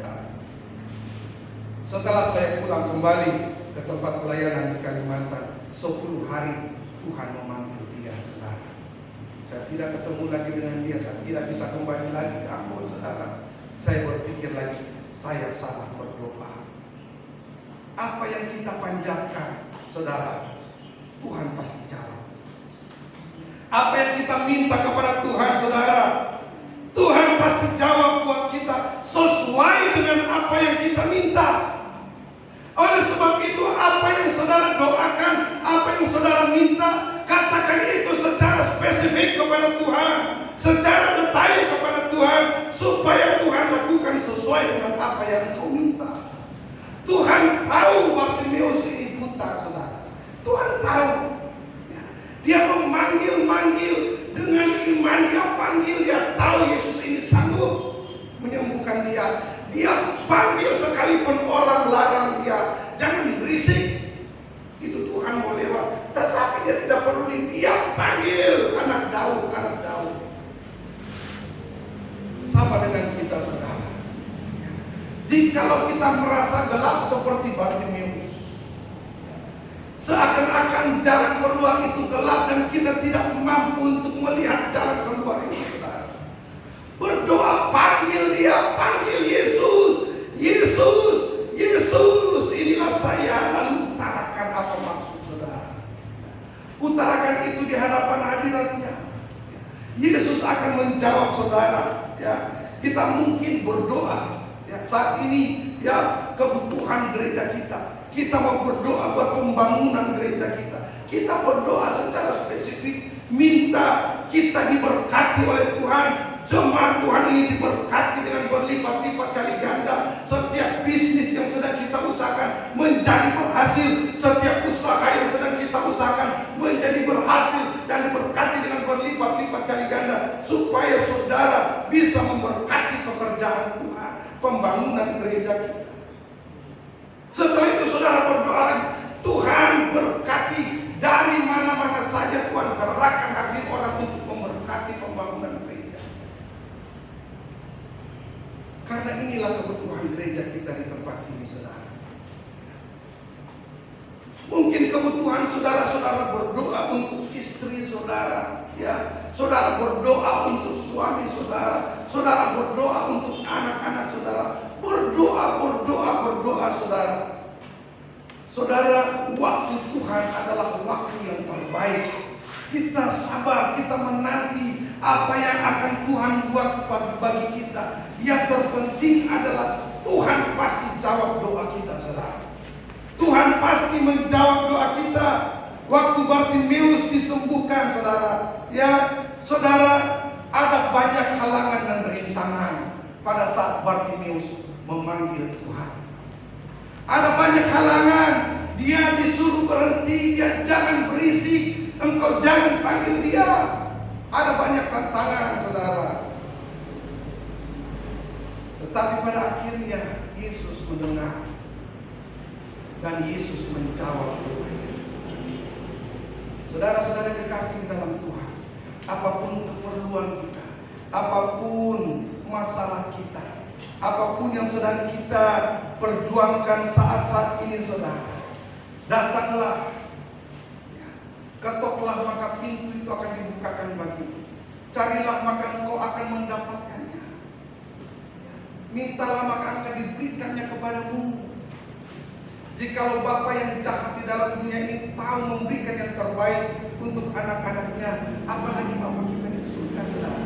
Ya. Setelah saya pulang kembali ke tempat pelayanan di Kalimantan, 10 hari Tuhan memanggil dia, saudara. Saya tidak ketemu lagi dengan dia, saya tidak bisa kembali lagi ke Ambon, saudara. Saya berpikir lagi, saya salah berdoa. Apa yang kita panjatkan, saudara, Tuhan pasti jawab. Apa yang kita minta kepada Tuhan, saudara, Tuhan pasti jawab buat kita sesuai dengan apa yang kita minta. Oleh sebab itu, apa yang saudara doakan, apa yang saudara minta, katakan itu secara spesifik kepada Tuhan, secara detail kepada Tuhan, supaya Tuhan lakukan sesuai dengan apa yang kau minta. Tuhan tahu Bartimeus ini buta, saudara. Tuhan tahu. Dia memanggil-manggil dengan iman, dia panggil, dia tahu Yesus ini sanggup menyembuhkan dia. Dia panggil sekalipun orang larang dia, jangan berisik. Itu Tuhan mau lewat, tetapi dia tidak peduli. Dia panggil anak Daud, anak Daud. Sama dengan kita, saudara. Jikalau kita merasa gelap seperti Bartimeus, seakan-akan jalan keluar itu gelap dan kita tidak mampu untuk melihat jalan keluar itu, saudara, berdoa, panggil dia, panggil Yesus, Yesus, Yesus, inilah saya. Lalu utarakan apa maksud saudara. Utarakan itu di hadapan hadiratnya. Yesus akan menjawab, saudara. Ya, kita mungkin berdoa. Ya, saat ini, ya, kebutuhan gereja kita. Kita mau berdoa buat pembangunan gereja kita. Kita berdoa secara spesifik, minta kita diberkati oleh Tuhan. Jemaat Tuhan ini diberkati dengan berlipat-lipat kali ganda. Setiap bisnis yang sedang kita usahakan menjadi berhasil. Setiap usaha yang sedang kita usahakan menjadi berhasil dan diberkati dengan berlipat-lipat kali ganda, supaya saudara bisa memberkati pekerjaan Tuhan, pembangunan gereja kita. Setelah itu saudara berdoa, Tuhan berkati dari mana-mana saja Tuhan gerakkan hati orang untuk memberkati pembangunan gereja. Karena inilah kebutuhan gereja kita di tempat ini, saudara. Mungkin kebutuhan saudara-saudara berdoa untuk istri saudara, ya. Saudara berdoa untuk suami saudara, saudara berdoa untuk anak-anak saudara. Berdoa, saudara. Saudara, waktu Tuhan adalah waktu yang terbaik. Kita sabar, kita menanti apa yang akan Tuhan buat bagi kita. Yang terpenting adalah Tuhan pasti jawab doa kita, saudara. Tuhan pasti menjawab doa kita. Waktu Bartimeus disembuhkan, saudara, ya, saudara, ada banyak halangan dan rintangan pada saat Bartimeus memanggil Tuhan. Ada banyak halangan. Dia disuruh berhenti, dia jangan berisik, engkau jangan panggil dia. Ada banyak tantangan, saudara. Tetapi pada akhirnya Yesus mendengar dan Yesus menjawab doanya. Saudara-saudara dikasih dalam Tuhan, apapun keperluan kita, apapun masalah kita, apapun yang sedang kita perjuangkan saat-saat ini, saudara, datanglah, ketoklah maka pintu itu akan dibukakan bagimu. Carilah maka engkau akan mendapatkannya. Mintalah maka akan diberikannya kepadamu. Jikalau Bapa yang jahat di dalam dunia ini tahu memberikan yang terbaik untuk anak-anaknya, apalagi Bapa kita di surga, saudara.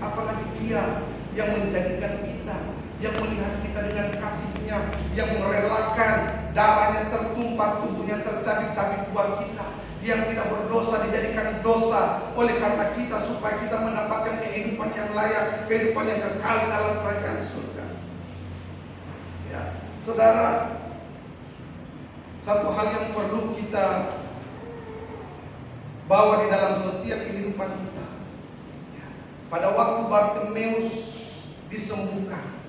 Apalagi Dia yang menjadikan kita, yang melihat kita dengan kasih-Nya, yang merelakan darahnya tertumpah, tubuhnya tercabik-cabik buat kita, yang tidak berdosa dijadikan dosa oleh karena kita, supaya kita mendapatkan kehidupan yang layak, kehidupan yang kekal dalam kerajaan surga. Ya, saudara, satu hal yang perlu kita bawa di dalam setiap kehidupan kita. Pada waktu Bartimeus disembuhkan,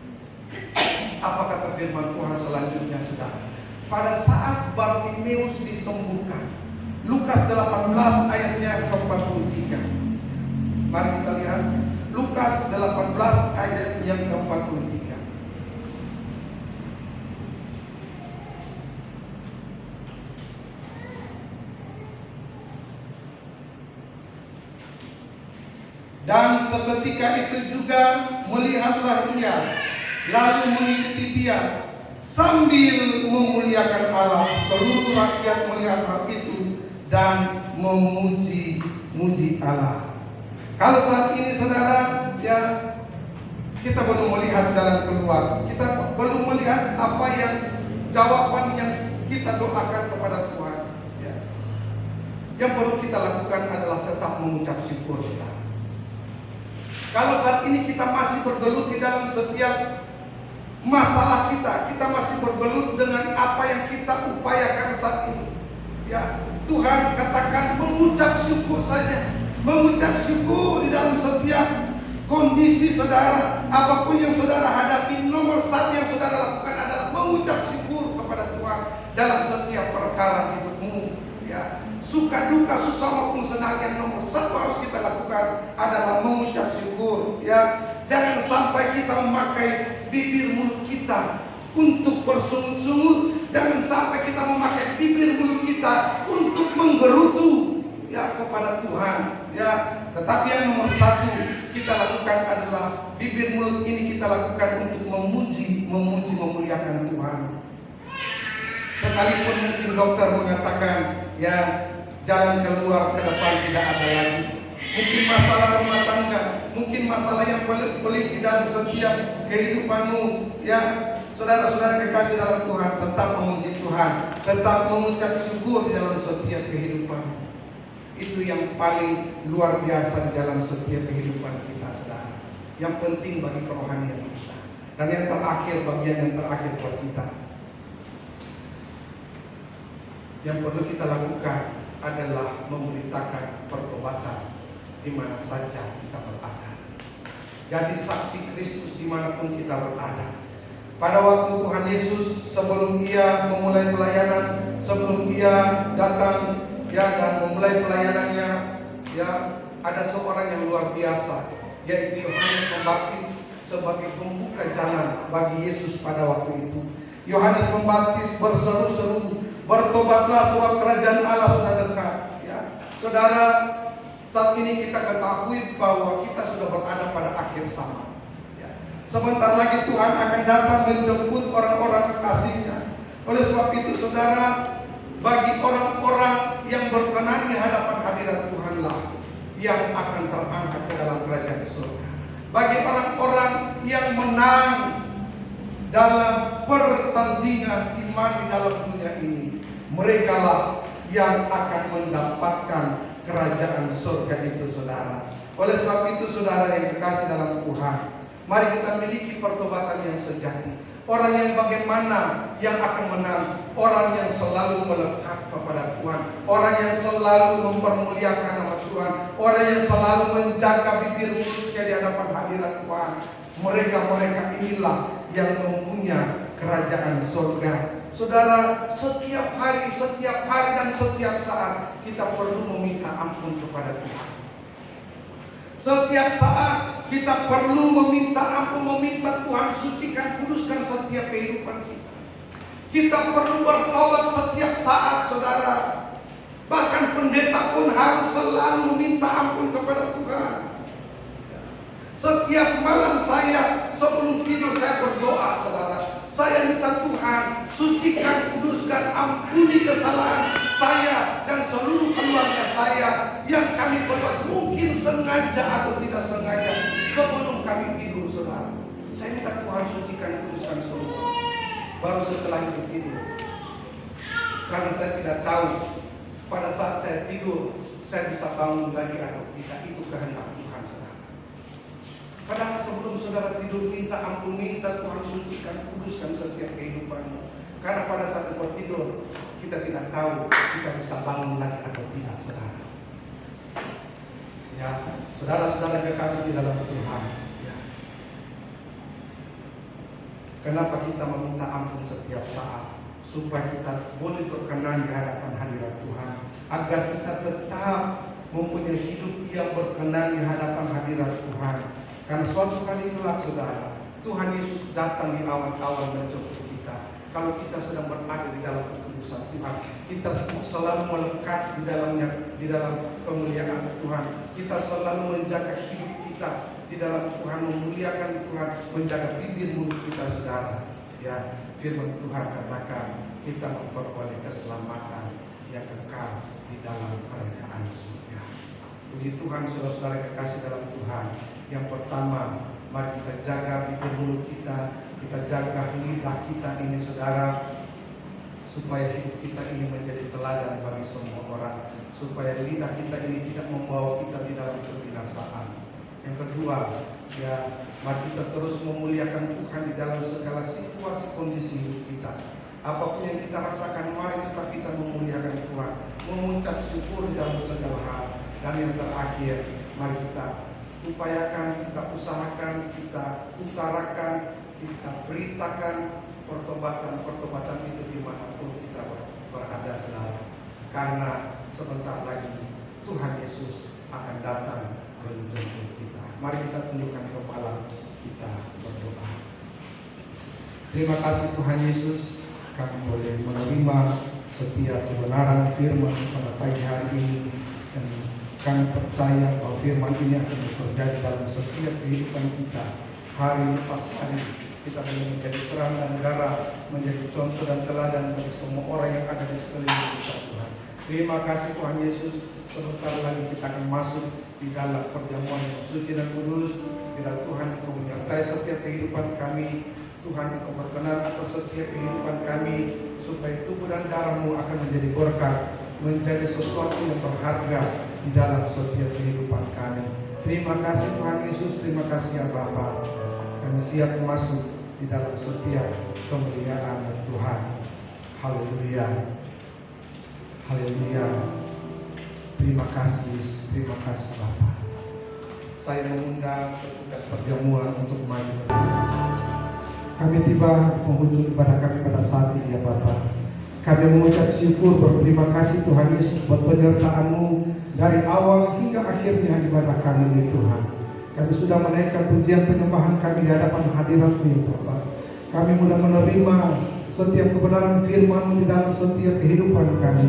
apa kata firman Tuhan selanjutnya, saudara? Pada saat Bartimeus disembuhkan, Lukas 18 ayatnya ke-43. Mari kita lihat Lukas 18 ayat yang ke-43. Dan seketika itu juga melihatlah ia, lalu mengikuti dia sambil memuliakan Allah. Seluruh rakyat melihat hal itu dan memuji Allah. Kalau saat ini saudara, ya, kita belum melihat jalan keluar, kita belum melihat apa yang jawaban yang kita doakan kepada Tuhan, ya. Yang perlu kita lakukan adalah tetap mengucap syukur, saudara. Kalau saat ini kita masih bergelut di dalam setiap masalah kita masih bergelut dengan apa yang kita upayakan saat ini, ya, Tuhan katakan mengucap syukur saja. Mengucap syukur di dalam setiap kondisi saudara, apapun yang saudara hadapi, nomor satu yang saudara lakukan adalah mengucap syukur kepada Tuhan dalam setiap perkara hidupmu, ya. Suka duka, susah maupun senang, yang nomor satu harus kita lakukan adalah mengucap syukur, ya. Jangan sampai kita memakai bibir mulut kita untuk bersungut-sungut. Jangan sampai kita memakai bibir mulut kita untuk menggerutu, ya, kepada Tuhan, ya. Tetapi yang nomor satu kita lakukan adalah bibir mulut ini kita lakukan untuk memuji, memuliakan Tuhan. Sekalipun mungkin dokter mengatakan, ya, jalan keluar ke depan tidak ada lagi. Mungkin masalah rumah tangga, mungkin masalah yang pelik di dalam setiap kehidupanmu, ya. Saudara-saudara kekasih dalam Tuhan, tetap memuji Tuhan, tetap mengucap syukur di dalam setiap kehidupan. Itu yang paling luar biasa di dalam setiap kehidupan kita, saudara. Yang penting bagi kerohanian kita. Dan yang terakhir, bagian yang terakhir buat kita, yang perlu kita lakukan adalah memberitakan pertobatan di mana saja kita berada. Jadi saksi Kristus dimanapun kita berada. Pada waktu Tuhan Yesus sebelum Ia memulai pelayanan, sebelum Ia datang, ya, dan memulai pelayanannya, ya, ada seorang yang luar biasa, yaitu Yohanes Pembaptis sebagai pembuka jalan bagi Yesus pada waktu itu. Yohanes Pembaptis berseru-seru, bertobatlah sebab kerajaan Allah sudah dekat, ya. Saudara, saat ini kita ketahui bahwa kita sudah berada pada akhir zaman, ya. Sebentar lagi Tuhan akan datang menjemput orang-orang kekasih-Nya. Oleh sebab itu, saudara, bagi orang-orang yang berkenan di hadapan hadirat Tuhanlah yang akan terangkat ke dalam kerajaan surga. Bagi orang-orang yang menang dalam pertandingan iman di dalam dunia ini, mereka lah yang akan mendapatkan kerajaan surga itu, saudara. Oleh sebab itu, saudara yang kekasih dalam Tuhan, mari kita miliki pertobatan yang sejati. Orang yang bagaimana yang akan menang? Orang yang selalu melekat kepada Tuhan, orang yang selalu mempermuliakan nama Tuhan, orang yang selalu menjaga bibir mulutnya di hadapan hadirat Tuhan. Mereka inilah yang mempunyai kerajaan surga. Saudara, setiap hari dan setiap saat kita perlu meminta ampun kepada Tuhan. Setiap saat kita perlu meminta ampun, meminta Tuhan sucikan, kuduskan setiap kehidupan kita. Kita perlu bertobat setiap saat, saudara. Bahkan pendeta pun harus selalu meminta ampun kepada Tuhan. Setiap malam saya sebelum tidur saya berdoa, saudara. Saya minta Tuhan, sucikan, kuduskan, ampuni kesalahan saya dan seluruh keluarga saya yang kami berbuat mungkin sengaja atau tidak sengaja sebelum kami tidur, saudara. Saya minta Tuhan sucikan, kuduskan semua. Baru setelah itu tidur. Karena saya tidak tahu pada saat saya tidur saya bisa bangun lagi atau tidak. Itu kehendak Tuhan, saudara. Padahal sebelum saudara tidur minta ampun, minta Tuhan sucikan, kuduskan setiap kehidupanmu. Karena pada saat kita tidur kita tidak tahu kita bisa bangun lagi atau tidak, saudara. Ya, saudara-saudara kekasih di dalam Tuhan. Ya. Kenapa kita meminta ampun setiap saat? Supaya kita boleh berkenan di hadapan hadirat Tuhan, agar kita tetap mempunyai hidup yang berkenan di hadapan hadirat Tuhan. Karena suatu kali kelak, saudara, Tuhan Yesus datang di awal-awal menjemput kita. Kalau kita sedang berada di dalam kekudusan Tuhan, kita selalu melekat di dalam kemuliaan Tuhan. Kita selalu menjaga hidup kita di dalam Tuhan, memuliakan Tuhan, menjaga bibir mulut kita, saudara. Ya, firman Tuhan katakan kita memperoleh keselamatan yang kekal di dalam kerajaan surga. Puji Tuhan, saudara-saudara kekasih dalam Tuhan. Yang pertama, mari kita jaga bibir mulut kita jaga lidah kita ini, saudara, supaya hidup kita ini menjadi teladan bagi semua orang, supaya lidah kita ini tidak membawa kita di dalam kebinasaan. Yang kedua, ya, mari kita terus memuliakan Tuhan di dalam segala situasi kondisi hidup kita. Apapun yang kita rasakan, mari tetap kita memuliakan Tuhan, mengucap syukur di dalam segala hal. Dan yang terakhir, mari kita upayakan, kita usahakan, kita utarakan, kita beritakan pertobatan itu dimanapun kita berada, saudara. Karena sebentar lagi Tuhan Yesus akan datang menjemput kita. Mari kita tundukkan kepala, kita berdoa. Terima kasih Tuhan Yesus, kami boleh menerima setiap kebenaran firman pada pagi hari ini, dan kami percaya bahwa firman ini akan terjadi dalam setiap kehidupan kita. Hari lepas hari kita boleh menjadi terang dan garam, menjadi contoh dan teladan bagi semua orang yang ada di sekeliling kita, Tuhan. Terima kasih Tuhan Yesus. Sebentar lagi kita akan masuk di dalam perjamuan yang suci dan kudus. Bila Tuhan Engkau menyertai setiap kehidupan kami, Tuhan Engkau berkenan atas setiap kehidupan kami, supaya tubuh dan darah-Mu akan menjadi berkat, menjadi sesuatu yang berharga di dalam setiap kehidupan kami. Terima kasih Tuhan Yesus, terima kasih ya Bapa. Kami siap masuk di dalam setiap kemuliaan Tuhan. Haleluya, haleluya. Terima kasih Yesus, terima kasih Bapa. Saya mengundang petugas perjamuan untuk maju. Kami tiba menghujung ibadah kami pada saat ini ya Bapa. Kami mengucap syukur, berterima kasih Tuhan Yesus buat penyertaan-Mu dari awal hingga akhirnya ibadah kami ini Tuhan. Kami sudah menaikkan pujian penyembahan kami di hadapan hadirat-Mu ya Bapa. Kami mudah menerima setiap kebenaran firman-Mu di dalam setiap kehidupan kami.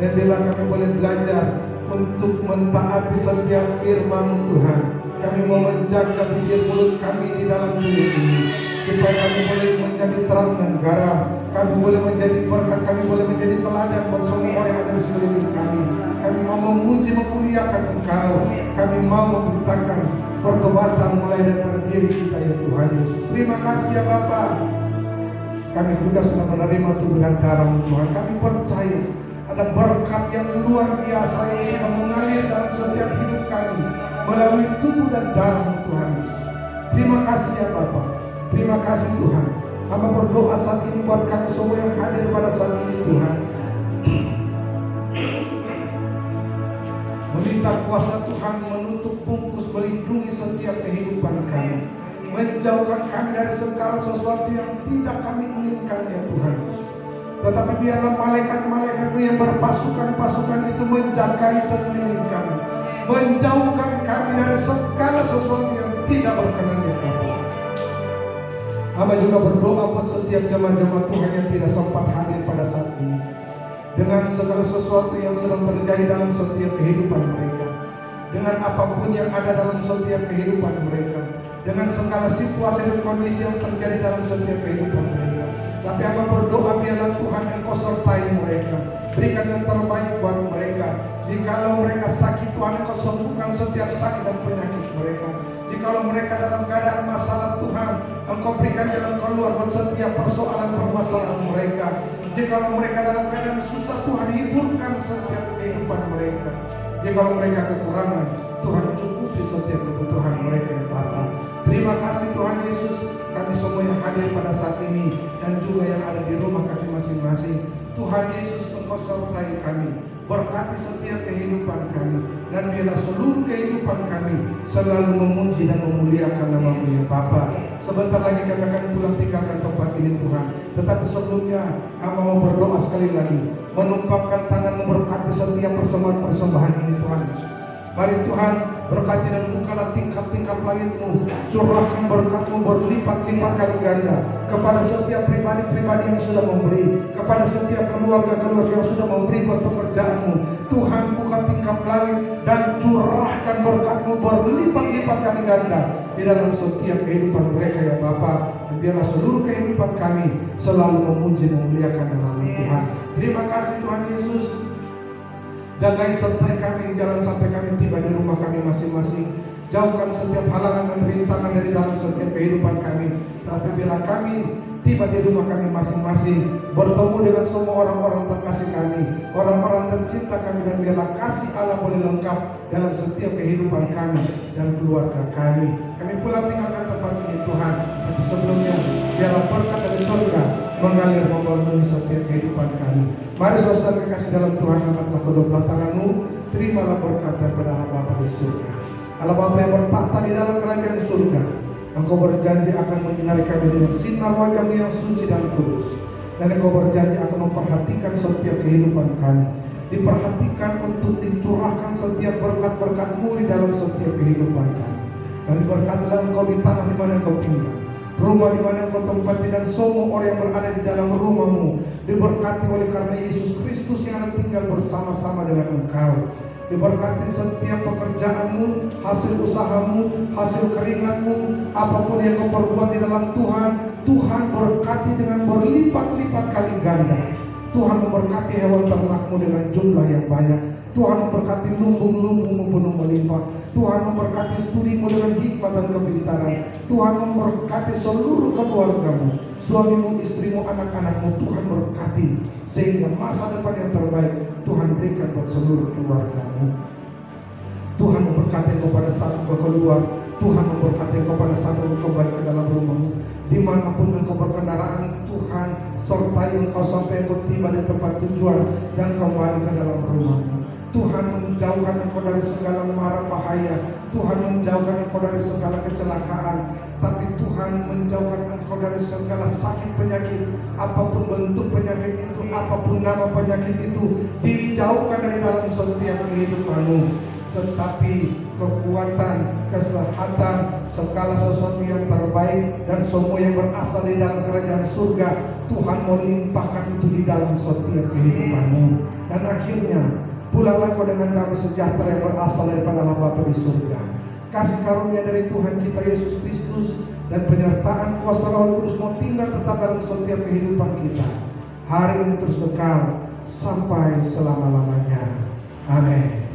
Dan bila kami boleh belajar untuk mentaati setiap firman-Mu Tuhan, kami mau menjaga bibir mulut kami di dalam dunia ini, supaya kami boleh menjadi terang dan garam, kami boleh menjadi berkat, kami boleh menjadi teladan buat semua orang yang ada di sekeliling kami. Kami mau memuji, memuliakan Engkau. Kami mau memberitakan pertobatan mulai dari diri kita ya Tuhan Yesus. Terima kasih ya Bapa. Kami juga sudah menerima tubuh dan darah-Mu Tuhan. Kami percaya ada berkat yang luar biasa yang sudah mengalir dalam setiap hidup kami melalui tubuh dan darah-Mu Tuhan Yesus. Terima kasih ya Bapa. Terima kasih Tuhan. Hamba berdoa saat ini buat kami semua yang hadir pada saat ini Tuhan. Meminta kuasa Tuhan menutup bungkus, melindungi setiap kehidupan kami, menjauhkan kami dari segala sesuatu yang tidak kami inginkan ya Tuhan Yesus. Tetapi biarlah malaikat-malaikat-Mu yang berpasukan-pasukan itu menjagai sekeliling kami, menjauhkan kami dari segala sesuatu yang tidak berkenan ya Tuhan. Hamba juga berdoa buat setiap jemaat-jemaat Tuhan yang tidak sempat hadir pada saat ini, dengan segala sesuatu yang sedang terjadi dalam setiap kehidupan mereka, dengan apapun yang ada dalam setiap kehidupan mereka, dengan segala situasi dan kondisi yang terjadi dalam setiap kehidupan mereka. Tapi hamba berdoa biarlah Tuhan Engkau sertai mereka, berikan yang terbaik buat mereka. Jikalau mereka sakit, Tuhan Engkau sembuhkan setiap sakit dan penyakit mereka. Jikalau mereka dalam keadaan masalah, Tuhan Engkau berikan jalan keluar buat setiap persoalan permasalahan mereka. Jikalau mereka dalam keadaan susah, Tuhan hiburkan setiap kehidupan mereka. Jikalau mereka kekurangan, Tuhan cukupi setiap kebutuhan mereka ya Bapa. Terima kasih Tuhan Yesus, kami semua yang hadir pada saat ini dan juga yang ada di rumah kami masing-masing. Tuhan Yesus, Engkau sertai kami, berkati setiap kehidupan kami, dan biarlah seluruh kehidupan kami selalu memuji dan memuliakan nama-Mu ya Bapa. Sebentar lagi kami akan pulang tinggalkan tempat ini Tuhan. Tetapi sebelumnya hamba mau berdoa sekali lagi, menumpahkan tangan memberkati setiap persembahan ini Tuhan Yesus. Mari Tuhan berkati dan bukalah tingkap-tingkap langit-Mu, curahkan berkat-Mu berlipat-lipat kali ganda kepada setiap pribadi-pribadi yang sudah memberi, kepada setiap keluarga-keluarga yang sudah memberi buat pekerjaan-Mu. Tuhan buka tingkap langit dan curahkan berkat-Mu berlipat-lipat kali ganda di dalam setiap kehidupan mereka ya Bapa. Dan biarlah seluruh kehidupan kami selalu memuji dan memuliakan nama-Mu Tuhan. Terima kasih Tuhan Yesus. Jagai sertai kami di jalan sampai kami tiba di rumah kami masing-masing. Jauhkan setiap halangan dan rintangan dari dalam setiap kehidupan kami. Tapi bila kami tiba di rumah kami masing-masing, bertemu dengan semua orang-orang terkasih kami, orang-orang tercinta kami, dan biarlah kasih Allah boleh lengkap dalam setiap kehidupan kami dan keluarga kami. Kami pulang tinggalkan tempat ini Tuhan. Tapi sebelumnya biarlah berkat dari surga mengalir memenuhi setiap kehidupan kami. Mari saudara kekasih dalam Tuhan, angkatlah kedua belah tanganmu, terimalah berkat daripada Allah Bapa di surga. Allah Bapa yang bertahta di dalam kerajaan surga, Engkau berjanji akan menyinari kami dengan sinar wajah-Mu yang suci dan kudus. Dan Engkau berjanji akan memperhatikan setiap kehidupan kami, diperhatikan untuk dicurahkan setiap berkat-berkat-Mu di dalam setiap kehidupan kami. Dan diberkatilah Engkau di tanah di mana Engkau tinggal, rumah di mana Engkau tempati, dan semua orang yang berada di dalam rumah-Mu diberkati oleh karena Yesus Kristus yang ada tinggal bersama-sama dengan Engkau. Diberkati setiap pekerjaan-Mu, hasil usaha-Mu, hasil keringat-Mu, apapun yang Kau perbuat di dalam Tuhan, Tuhan berkati dengan berlipat-lipat kali ganda. Tuhan memberkati hewan ternak-Mu dengan jumlah yang banyak. Tuhan memberkati lumbung-lumbung-Mu penuh melimpah. Tuhan memberkati studi-Mu dengan hikmat dan kepintaran. Tuhan memberkati seluruh keluarga-Mu, suamimu, istrimu, anak-anakmu. Tuhan berkati sehingga masa depan yang terbaik Tuhan berikan buat seluruh keluarga-Mu. Tuhan memberkati engkau pada saat engkau keluar. Tuhan memberkati engkau pada saat engkau balik ke dalam rumahmu. Dimanapun engkau berkendaraan, Tuhan sertai engkau sampai engkau tiba di tempat tujuan dan kau balik ke dalam rumahmu. Tuhan menjauhkan engkau dari segala mara bahaya. Tuhan menjauhkan engkau dari segala kecelakaan. Tapi Tuhan menjauhkan engkau dari segala sakit penyakit. Apapun bentuk penyakit itu, apapun nama penyakit itu, dijauhkan dari dalam setiap kehidupanmu. Tetapi kekuatan, kesehatan, segala sesuatu yang terbaik dan semua yang berasal di dalam kerajaan surga, Tuhan mau limpahkan itu di dalam setiap kehidupanmu. Dan akhirnya pulanglah kau dengan damai sejahtera yang berasal daripada Allah Bapa di surga. Kasih karunia dari Tuhan kita Yesus Kristus dan penyertaan kuasa Roh Kudus mau tinggal tetap dalam setiap kehidupan kita, hari ini terus kekal sampai selama-lamanya. Amin.